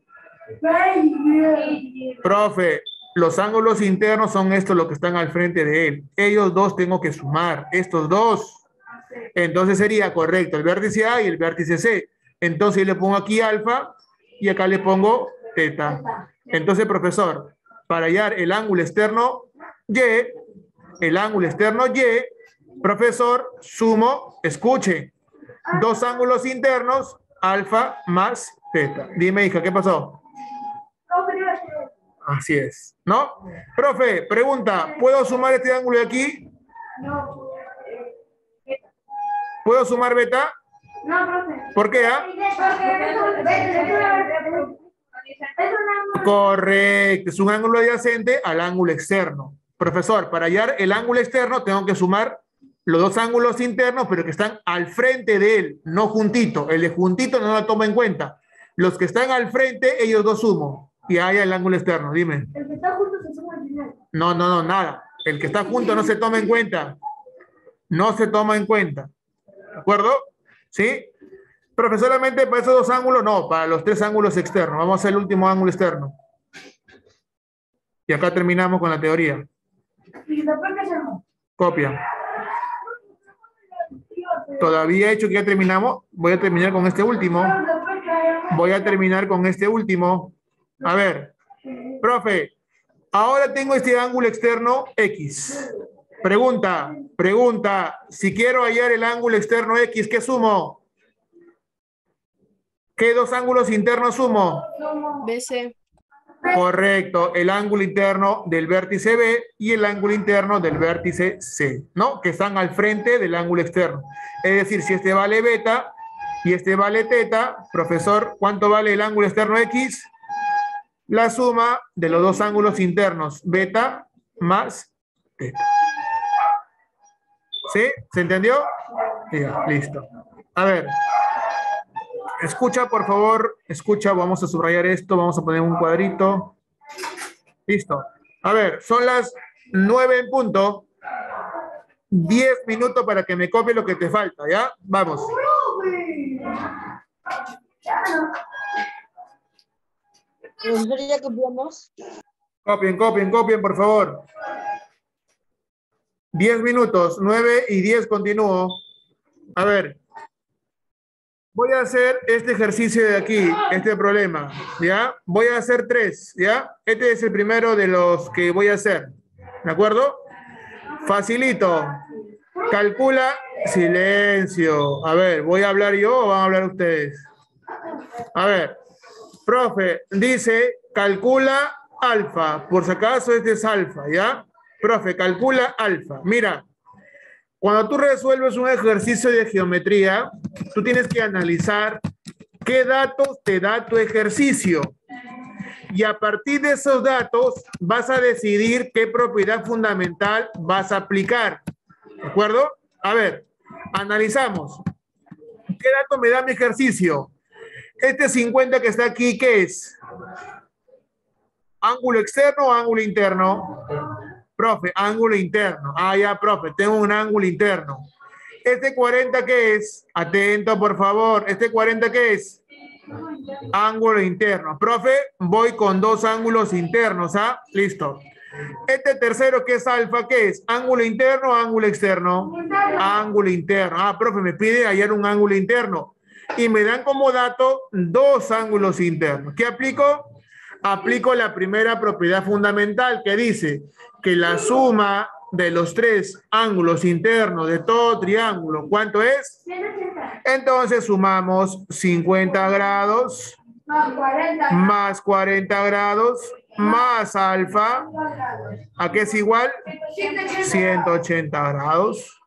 Profe, los ángulos internos son estos los que están al frente de él. Ellos dos tengo que sumar, estos dos. Entonces sería correcto el vértice A y el vértice C. Entonces yo le pongo aquí alfa y acá le pongo teta. Entonces, profesor, para hallar el ángulo externo Y, profesor, sumo, escuche, dos ángulos internos, alfa más teta. Dime, hija, ¿qué pasó? Así es, ¿no? Profe, pregunta, ¿puedo sumar este ángulo de aquí? ¿Puedo sumar beta? No, profe. ¿Por qué? Correcto, es un ángulo adyacente al ángulo externo. Profesor, para hallar el ángulo externo tengo que sumar los dos ángulos internos, pero que están al frente de él, no juntito. El de juntito no lo toma en cuenta. Los que están al frente, ellos dos sumo. Y haya el ángulo externo, dime. El que está junto se suma al final. No, nada. El que está junto no se toma en cuenta. No se toma en cuenta. ¿De acuerdo? ¿Sí? Profe, solamente para esos dos ángulos, no, para los tres ángulos externos. Vamos a hacer el último ángulo externo. Y acá terminamos con la teoría. ¿Y después qué hacemos? Copia. Todavía he hecho que ya terminamos. Voy a terminar con este último. Voy a terminar con este último. A ver, profe, ahora tengo este ángulo externo X. Pregunta, si quiero hallar el ángulo externo X, ¿qué sumo? ¿Qué dos ángulos internos sumo? BC. Correcto, el ángulo interno del vértice B y el ángulo interno del vértice C, ¿no? Que están al frente del ángulo externo. Es decir, si este vale beta y este vale teta, profesor, ¿cuánto vale el ángulo externo X? La suma de los dos ángulos internos, beta más teta. ¿Sí? ¿Se entendió? Ya, listo. A ver. Escucha, por favor. Escucha, vamos a subrayar esto. Vamos a poner un cuadrito. Listo. A ver, son las 9 en punto. 10 minutos para que me copie lo que te falta, ¿ya? Vamos. Profesor, ya copiamos. Copien, por favor. 10 minutos, 9 y 10 continúo. A ver. Voy a hacer este ejercicio de aquí, este problema, ¿ya? Voy a hacer 3, ¿ya? Este es el primero de los que voy a hacer, ¿de acuerdo? Facilito. Calcula, silencio. A ver, ¿voy a hablar yo o van a hablar ustedes? A ver, profe, dice, calcula alfa. Por si acaso este es alfa, ¿ya? Profe, calcula alfa. Mira, cuando tú resuelves un ejercicio de geometría, tú tienes que analizar qué datos te da tu ejercicio. Y a partir de esos datos vas a decidir qué propiedad fundamental vas a aplicar. ¿De acuerdo? A ver, analizamos. ¿Qué dato me da mi ejercicio? Este 50 que está aquí, ¿qué es? ¿Ángulo externo o ángulo interno? Profe, ángulo interno. Ah, ya, profe, tengo un ángulo interno. ¿Este 40 qué es? Atento, por favor. ¿Este 40 qué es? Ángulo interno. Profe, voy con dos ángulos internos, ¿ah? Listo. Este tercero, ¿qué es alfa? ¿Qué es? ¿Ángulo interno o ángulo externo? Ángulo interno. Ah, profe, me pide hallar un ángulo interno. Y me dan como dato dos ángulos internos. ¿Qué aplico? Aplico la primera propiedad fundamental que dice que la suma de los tres ángulos internos de todo triángulo, ¿cuánto es? Entonces sumamos 50 grados más 40 grados más alfa. ¿A qué es igual? 180 grados.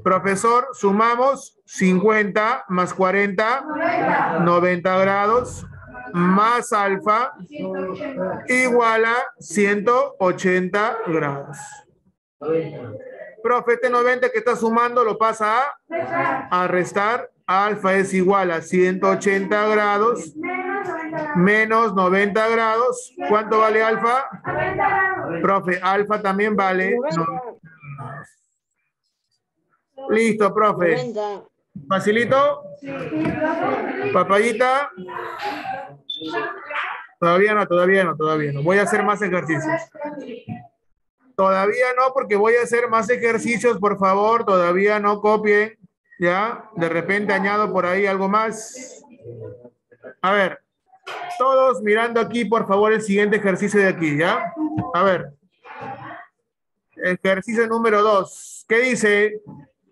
Profesor, sumamos 50 más 40, 90 grados, más alfa, igual a 180 grados. Profe, este 90 que está sumando lo pasa a restar. Alfa es igual a 180 grados menos 90 grados. ¿Cuánto vale alfa? Profe, alfa también vale 90 grados. Listo, profe. 90. ¿Facilito? Papayita. Todavía no. Voy a hacer más ejercicios. Todavía no, porque voy a hacer más ejercicios, por favor. Todavía no copien. ¿Ya? De repente añado por ahí algo más. A ver. Todos mirando aquí, por favor, el siguiente ejercicio de aquí, ¿ya? A ver. Ejercicio número 2. ¿Qué dice?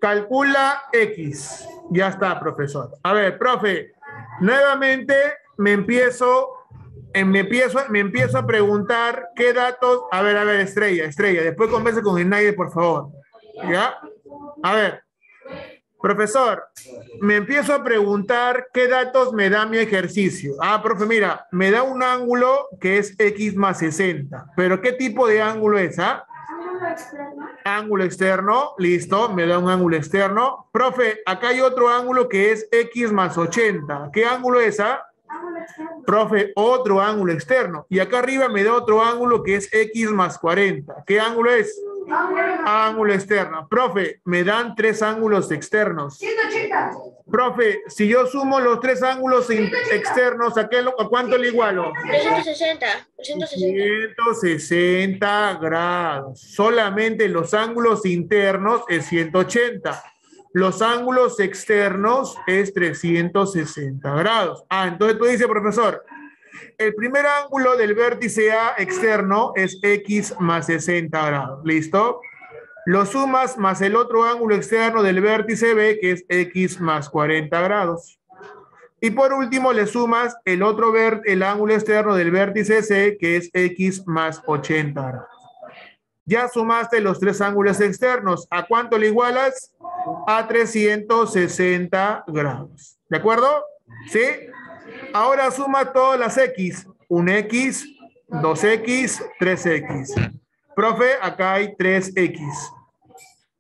Calcula X. Ya está, profesor. A ver, profe. Nuevamente me empiezo a preguntar qué datos. A ver, Estrella. Después converse con Inaide, por favor. ¿Ya? A ver. Profesor, me empiezo a preguntar qué datos me da mi ejercicio. Ah, profe, mira, me da un ángulo que es X más 60. ¿Pero qué tipo de ángulo es? ¿Ah? Ángulo externo, listo, me da un ángulo externo. Profe, acá hay otro ángulo que es X más 80. ¿Qué ángulo es? ¿Ah? Profe, otro ángulo externo. Y acá arriba me da otro ángulo que es X más 40. ¿Qué ángulo es? Ángulo externo. Profe, me dan 3 ángulos externos. 180. Profe, si yo sumo los 3 ángulos externos, ¿a cuánto le igualo? 360. 160 grados. Solamente los ángulos internos es 180. Los ángulos externos es 360 grados. Ah, entonces tú dices, profesor, el primer ángulo del vértice A externo es X más 60 grados. ¿Listo? Lo sumas más el otro ángulo externo del vértice B, que es X más 40 grados. Y por último le sumas el ángulo externo del vértice C, que es X más 80 grados. Ya sumaste los 3 ángulos externos. ¿A cuánto le igualas? A 360 grados. ¿De acuerdo? ¿Sí? Ahora suma todas las X. 1X, 2X, 3X. Profe, acá hay 3X.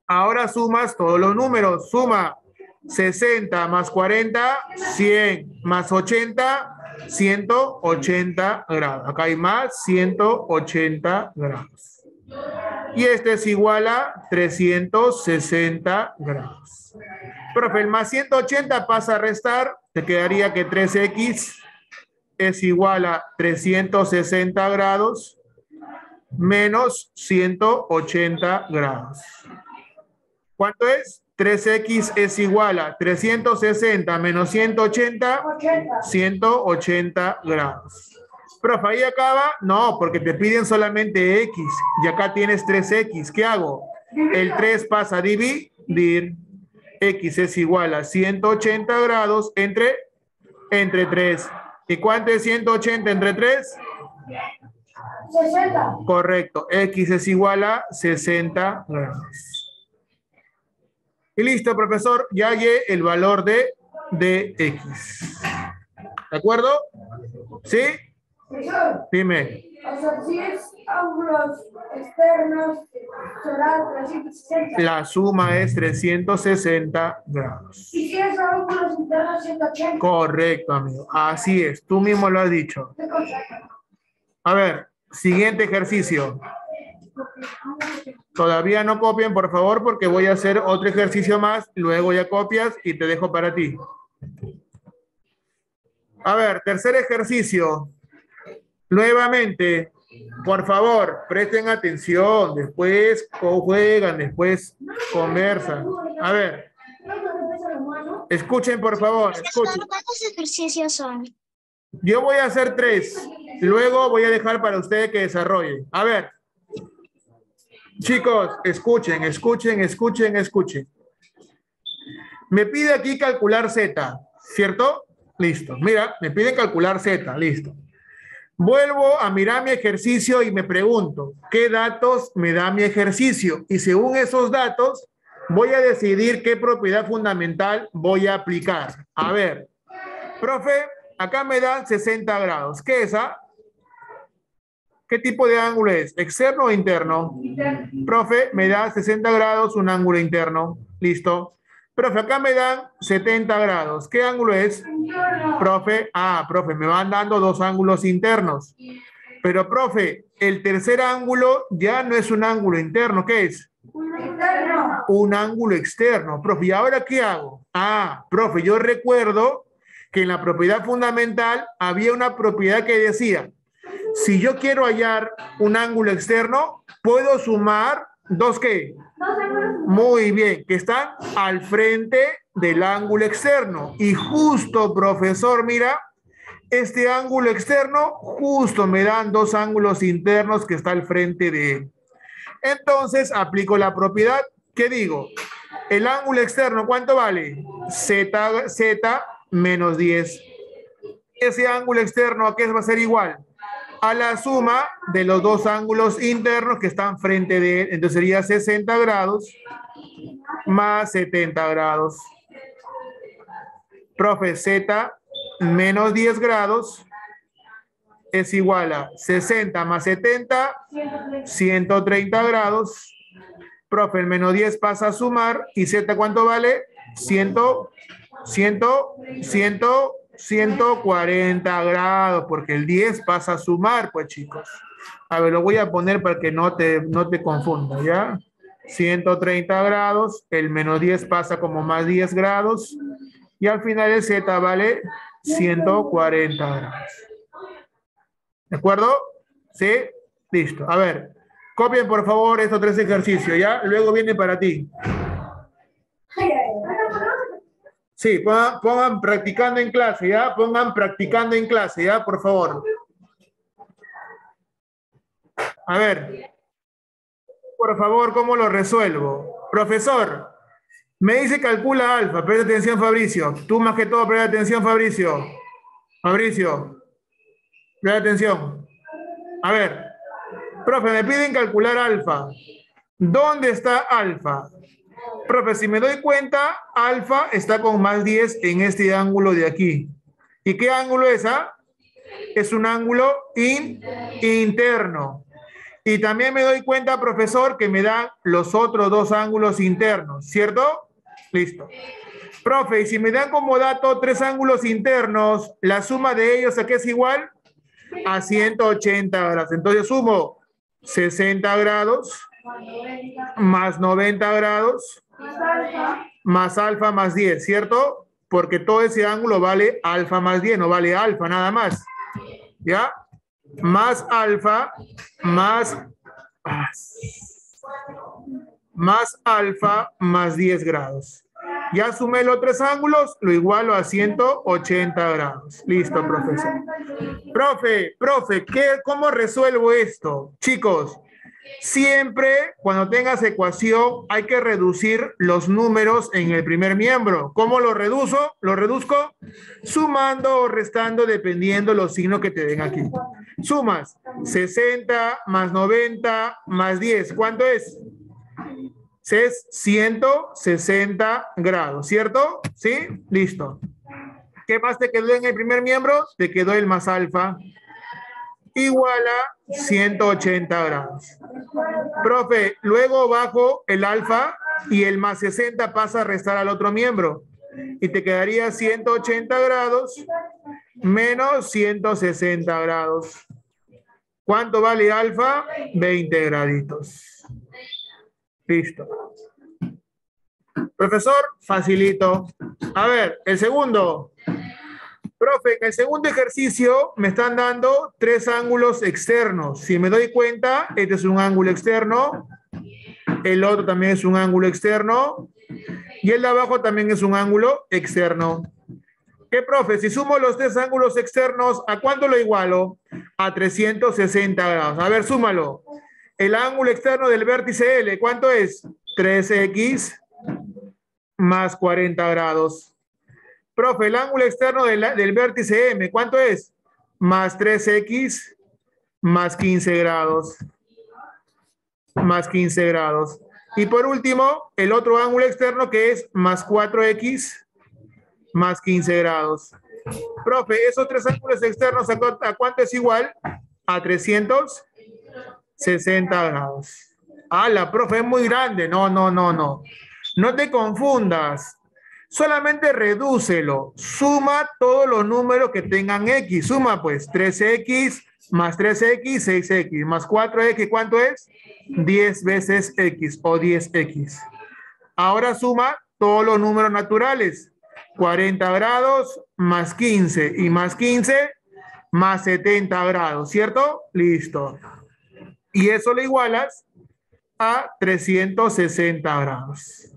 Ahora sumas todos los números. Suma 60 más 40, 100 más 80, 180 grados. Acá hay más 180 grados. Y este es igual a 360 grados. Profe, el más 180 pasa a restar. Te quedaría que 3X es igual a 360 grados menos 180 grados. ¿Cuánto es? 3X es igual a 360 menos 180, 180 grados. Profe, ¿ahí acaba? No, porque te piden solamente X y acá tienes 3X. ¿Qué hago? El 3 pasa a dividir. X es igual a 180 grados entre 3. ¿Y cuánto es 180 entre 3? 60. Correcto. X es igual a 60 grados. Y listo, profesor. Ya hallé el valor de X. ¿De acuerdo? ¿Sí? Profesor, Dime. o sea, si es ángulos externos, será 360. La suma es 360 grados. Y si es ángulos internos, 180. Correcto, amigo. Así es. Tú mismo lo has dicho. A ver, siguiente ejercicio. Todavía no copien, por favor, porque voy a hacer otro ejercicio más. Luego ya copias y te dejo para ti. A ver, tercer ejercicio. Nuevamente, por favor, presten atención. Después juegan, después conversan. A ver. Escuchen, por favor. Escuchen. ¿Cuántos ejercicios son? Yo voy a hacer 3. Luego voy a dejar para ustedes que desarrollen. A ver. Chicos, escuchen. Me pide aquí calcular Z, ¿cierto? Listo. Mira, me piden calcular Z, listo. Vuelvo a mirar mi ejercicio y me pregunto, ¿qué datos me da mi ejercicio? Y según esos datos, voy a decidir qué propiedad fundamental voy a aplicar. A ver, profe, acá me dan 60 grados. ¿Qué es esa? ¿Qué tipo de ángulo es? ¿Externo o interno? Profe, me da 60 grados, un ángulo interno. Listo. Profe, acá me dan 70 grados. ¿Qué ángulo es? Profe, profe, me van dando 2 ángulos internos. Pero, profe, el tercer ángulo ya no es un ángulo interno. ¿Qué es? Externo. un ángulo externo. Profe, ¿y ahora qué hago? Ah, profe, yo recuerdo que en la propiedad fundamental había una propiedad que decía, si yo quiero hallar un ángulo externo, puedo sumar dos ¿qué? Muy bien, que están al frente del ángulo externo. Y justo, profesor, mira, este ángulo externo justo me dan dos ángulos internos que está al frente de él. Entonces, aplico la propiedad. ¿Qué digo? El ángulo externo, ¿cuánto vale? Z menos 10. Ese ángulo externo, ¿a qué va a ser igual? A la suma de los dos ángulos internos que están frente de él. Entonces sería 60 grados más 70 grados. Profe, Z menos 10 grados es igual a 60 más 70, 130 grados. Profe, el menos 10 pasa a sumar. ¿Y Z cuánto vale? 140 grados, porque el 10 pasa a sumar, pues chicos. A ver, lo voy a poner para que no te confunda, ¿ya? 130 grados, el menos 10 pasa como más 10 grados, y al final el Z vale 140 grados. ¿De acuerdo? ¿Sí? Listo. A ver, copien por favor estos tres ejercicios, ¿ya? Luego viene para ti. Sí, pongan practicando en clase, ¿ya? Pongan practicando en clase, ¿ya? Por favor. A ver. Por favor, ¿cómo lo resuelvo? Profesor, me dice calcula alfa. Presta atención, Fabricio. Tú más que todo, presta atención, Fabricio. Fabricio, presta atención. A ver. Profe, me piden calcular alfa. ¿Dónde está alfa? Profe, si me doy cuenta, alfa está con más 10 en este ángulo de aquí. ¿Y qué ángulo es? Es un ángulo interno. Y también me doy cuenta, profesor, que me dan los otros dos ángulos internos, ¿cierto? Listo. Profe, y si me dan como dato tres ángulos internos, la suma de ellos, ¿a qué es igual? A 180 grados. Entonces sumo 60 grados más 90 grados más alfa más 10, ¿cierto? Porque todo ese ángulo vale alfa más 10, no vale alfa nada más. ¿Ya? Más alfa más alfa más 10 grados. Ya sumé los tres ángulos, lo igualo a 180 grados. Listo, profesor. Profe, ¿cómo resuelvo esto? Chicos, siempre cuando tengas ecuación hay que reducir los números en el primer miembro. ¿Cómo lo reduzco? Lo reduzco sumando o restando dependiendo los signos que te den aquí. Sumas 60 más 90 más 10. ¿Cuánto es? Es 160 grados, ¿cierto? ¿Sí? Listo. ¿Qué más te quedó en el primer miembro? Te quedó el más alfa. Igual a 180 grados. Profe, luego bajo el alfa y el más 60 pasa a restar al otro miembro. Y te quedaría 180 grados menos 160 grados. ¿Cuánto vale alfa? 20 graditos. Listo. Profesor, facilito. A ver, el segundo. Profe, en el segundo ejercicio me están dando tres ángulos externos. Si me doy cuenta, este es un ángulo externo, el otro también es un ángulo externo y el de abajo también es un ángulo externo. ¿Qué, profe? Si sumo los tres ángulos externos, ¿a cuánto lo igualo? A 360 grados. A ver, súmalo. El ángulo externo del vértice L, ¿cuánto es? 3x más 40 grados. Profe, el ángulo externo del vértice M, ¿cuánto es? Más 3x más 15 grados. Más 15 grados. Y por último, el otro ángulo externo que es más 4x más 15 grados. Profe, esos tres ángulos externos, ¿a cuánto es igual? A 360 grados. Ah, la profe es muy grande. No. No te confundas. Solamente redúcelo. Suma todos los números que tengan X. Suma pues 3X más 3X, 6X más 4X. ¿Cuánto es? 10 veces X o 10X. Ahora suma todos los números naturales. 40 grados más 15 y más 15 más 70 grados, ¿cierto? Listo. Y eso le igualas a 360 grados.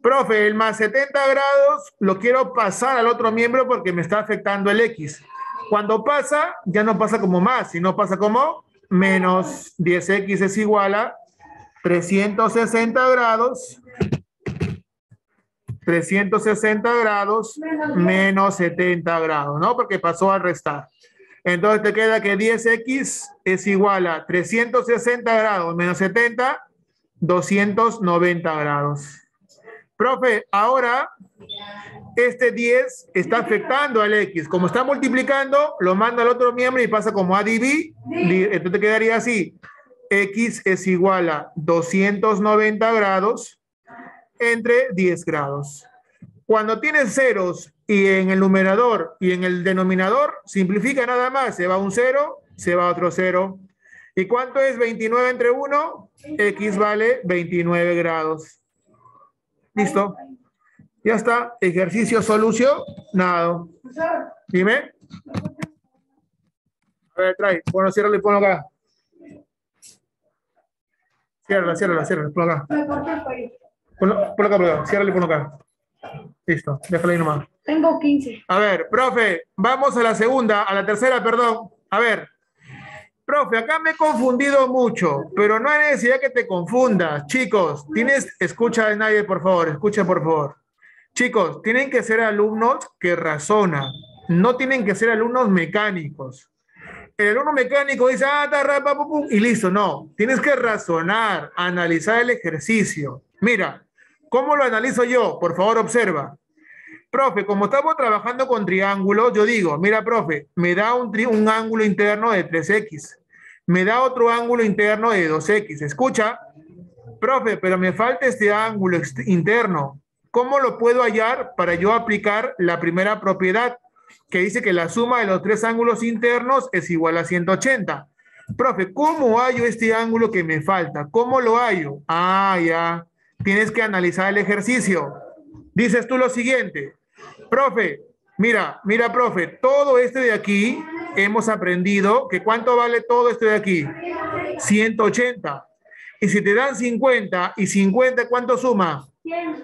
Profe, el más 70 grados lo quiero pasar al otro miembro porque me está afectando el X. Cuando pasa, ya no pasa como más, sino pasa como menos 10x es igual a 360 grados. 360 grados menos 70 grados, ¿no? Porque pasó al restar. Entonces te queda que 10x es igual a 360 grados menos 70, 290 grados. Profe, ahora este 10 está afectando al X. Como está multiplicando, lo manda al otro miembro y pasa como a dividir. Entonces te quedaría así. X es igual a 290 grados entre 10 grados. Cuando tienes ceros y en el numerador y en el denominador, simplifica nada más. Se va un 0, se va otro 0. ¿Y cuánto es 29 entre 1? X vale 29 grados. ¿Listo? Ya está. Ejercicio solucionado. Dime. A ver, trae. Bueno, ciérralo y ponlo acá. Ciérrala, ponlo acá. Ponlo acá. Ciérralo y ponlo acá. Listo, déjalo ahí nomás. Tengo 15. A ver, profe, vamos a a la tercera, perdón. A ver, profe, acá me he confundido mucho, pero no hay necesidad que te confundas. Chicos, escucha a nadie, por favor, escucha, por favor. Chicos, tienen que ser alumnos que razonan, no tienen que ser alumnos mecánicos. El alumno mecánico dice, y listo, no. Tienes que razonar, analizar el ejercicio. Mira, ¿cómo lo analizo yo? Por favor, observa. Profe, como estamos trabajando con triángulos, yo digo, mira, profe, me da un ángulo interno de 3x. Me da otro ángulo interno de 2x. Escucha, profe, pero me falta este ángulo interno. ¿Cómo lo puedo hallar para yo aplicar la primera propiedad que dice que la suma de los tres ángulos internos es igual a 180? Profe, ¿cómo hallo este ángulo que me falta? ¿Cómo lo hallo? Ah, ya. Tienes que analizar el ejercicio. Dices tú lo siguiente. Profe, mira, profe, todo este de aquí hemos aprendido que ¿cuánto vale todo este de aquí? 180. Y si te dan 50 y 50, ¿cuánto suma?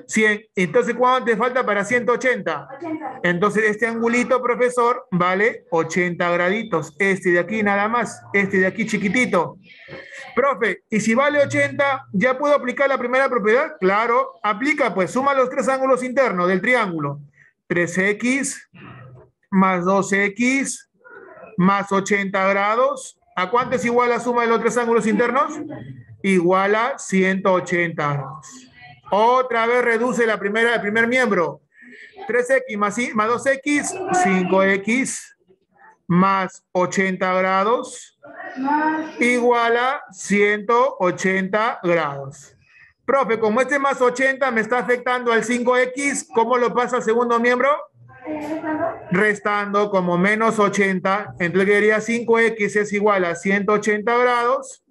100. Entonces, ¿cuánto te falta para 180? 80. Entonces, este angulito, profesor, vale 80 graditos. Este de aquí nada más. Este de aquí chiquitito. Profe, ¿y si vale 80, ya puedo aplicar la primera propiedad? Claro, aplica, pues suma los tres ángulos internos del triángulo. 3x más 2x más 80 grados. ¿A cuánto es igual la suma de los tres ángulos internos? Igual a 180 grados. Otra vez reduce el primer miembro. 3x más 2x, 5x más 80 grados igual a 180 grados. Profe, como este más 80 me está afectando al 5x, ¿cómo lo pasa al segundo miembro? Restando como menos 80. Entonces quedaría 5x es igual a 180 grados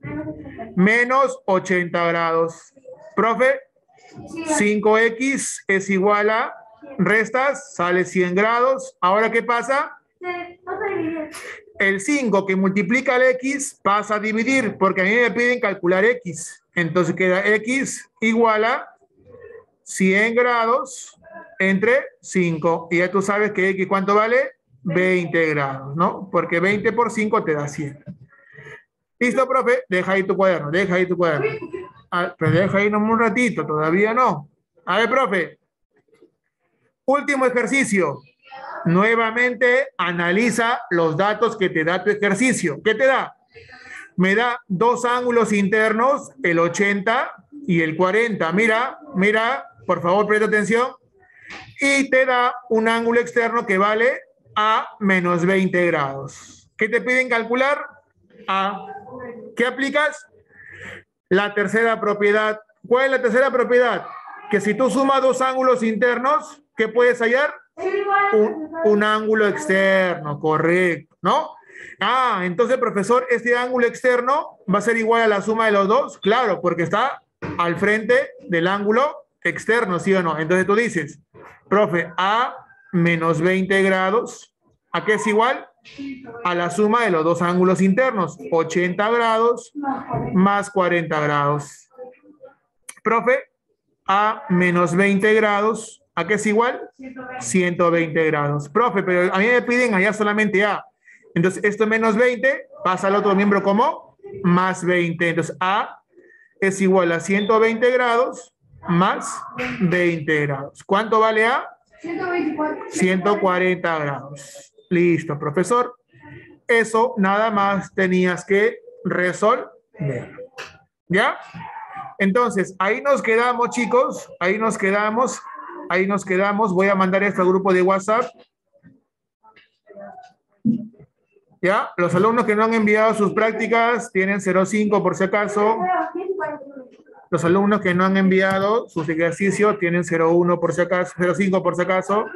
menos 80 grados. Profe, 5x es igual a, restas, sale 100 grados. ¿Ahora qué pasa? El 5 que multiplica el x pasa a dividir, porque a mí me piden calcular x. Entonces queda x igual a 100 grados entre 5. Y ya tú sabes que x, ¿cuánto vale? 20 grados, ¿no? Porque 20 por 5 te da 100. ¿Listo, profe? Deja ahí tu cuaderno, pero deja ahí nomás un ratito, todavía no. A ver, profe. Último ejercicio. Nuevamente analiza los datos que te da tu ejercicio. ¿Qué te da? Me da dos ángulos internos, el 80 y el 40. Mira, por favor, presta atención. Y te da un ángulo externo que vale a menos 20 grados. ¿Qué te piden calcular? A. ¿Qué aplicas? La tercera propiedad. ¿Cuál es la tercera propiedad? Que si tú sumas dos ángulos internos, ¿qué puedes hallar? Un ángulo externo, correcto, ¿no? Ah, entonces, profesor, este ángulo externo va a ser igual a la suma de los dos. Claro, porque está al frente del ángulo externo, ¿sí o no? Entonces tú dices, profe, a menos 20 grados, ¿a qué es igual? A la suma de los dos ángulos internos, 80 grados más 40 grados. Profe, a menos 20 grados, ¿a qué es igual? 120 grados. Profe, pero a mí me piden allá solamente a. Entonces, esto menos 20 pasa al otro miembro como más 20. Entonces, a es igual a 120 grados más 20 grados. ¿Cuánto vale a? 140 grados. Listo, profesor. Eso nada más tenías que resolver. ¿Ya? Entonces, ahí nos quedamos, chicos. Ahí nos quedamos. Ahí nos quedamos. Voy a mandar esto al grupo de WhatsApp. ¿Ya? Los alumnos que no han enviado sus prácticas tienen 0,5 por si acaso. Los alumnos que no han enviado sus ejercicios tienen 0,1 por si acaso, 0,5 por si acaso.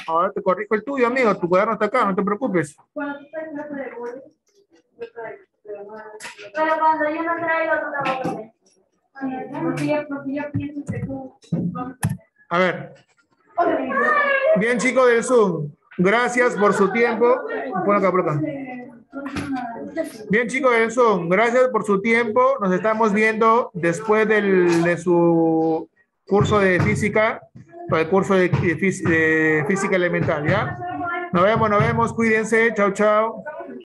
Ahora te corrijo el tuyo, amigo. Tu cuaderno está acá, no te preocupes. Pero cuando yo no traigo, tú tampoco. Porque yo pienso que tú... A ver. Bien, chicos del Zoom. Gracias por su tiempo. Por acá, por acá. Bien, chicos del Zoom. Gracias por su tiempo. Nos estamos viendo después de su curso de física, para el curso de física elemental, ¿ya? Nos vemos. Cuídense. Chao, chao.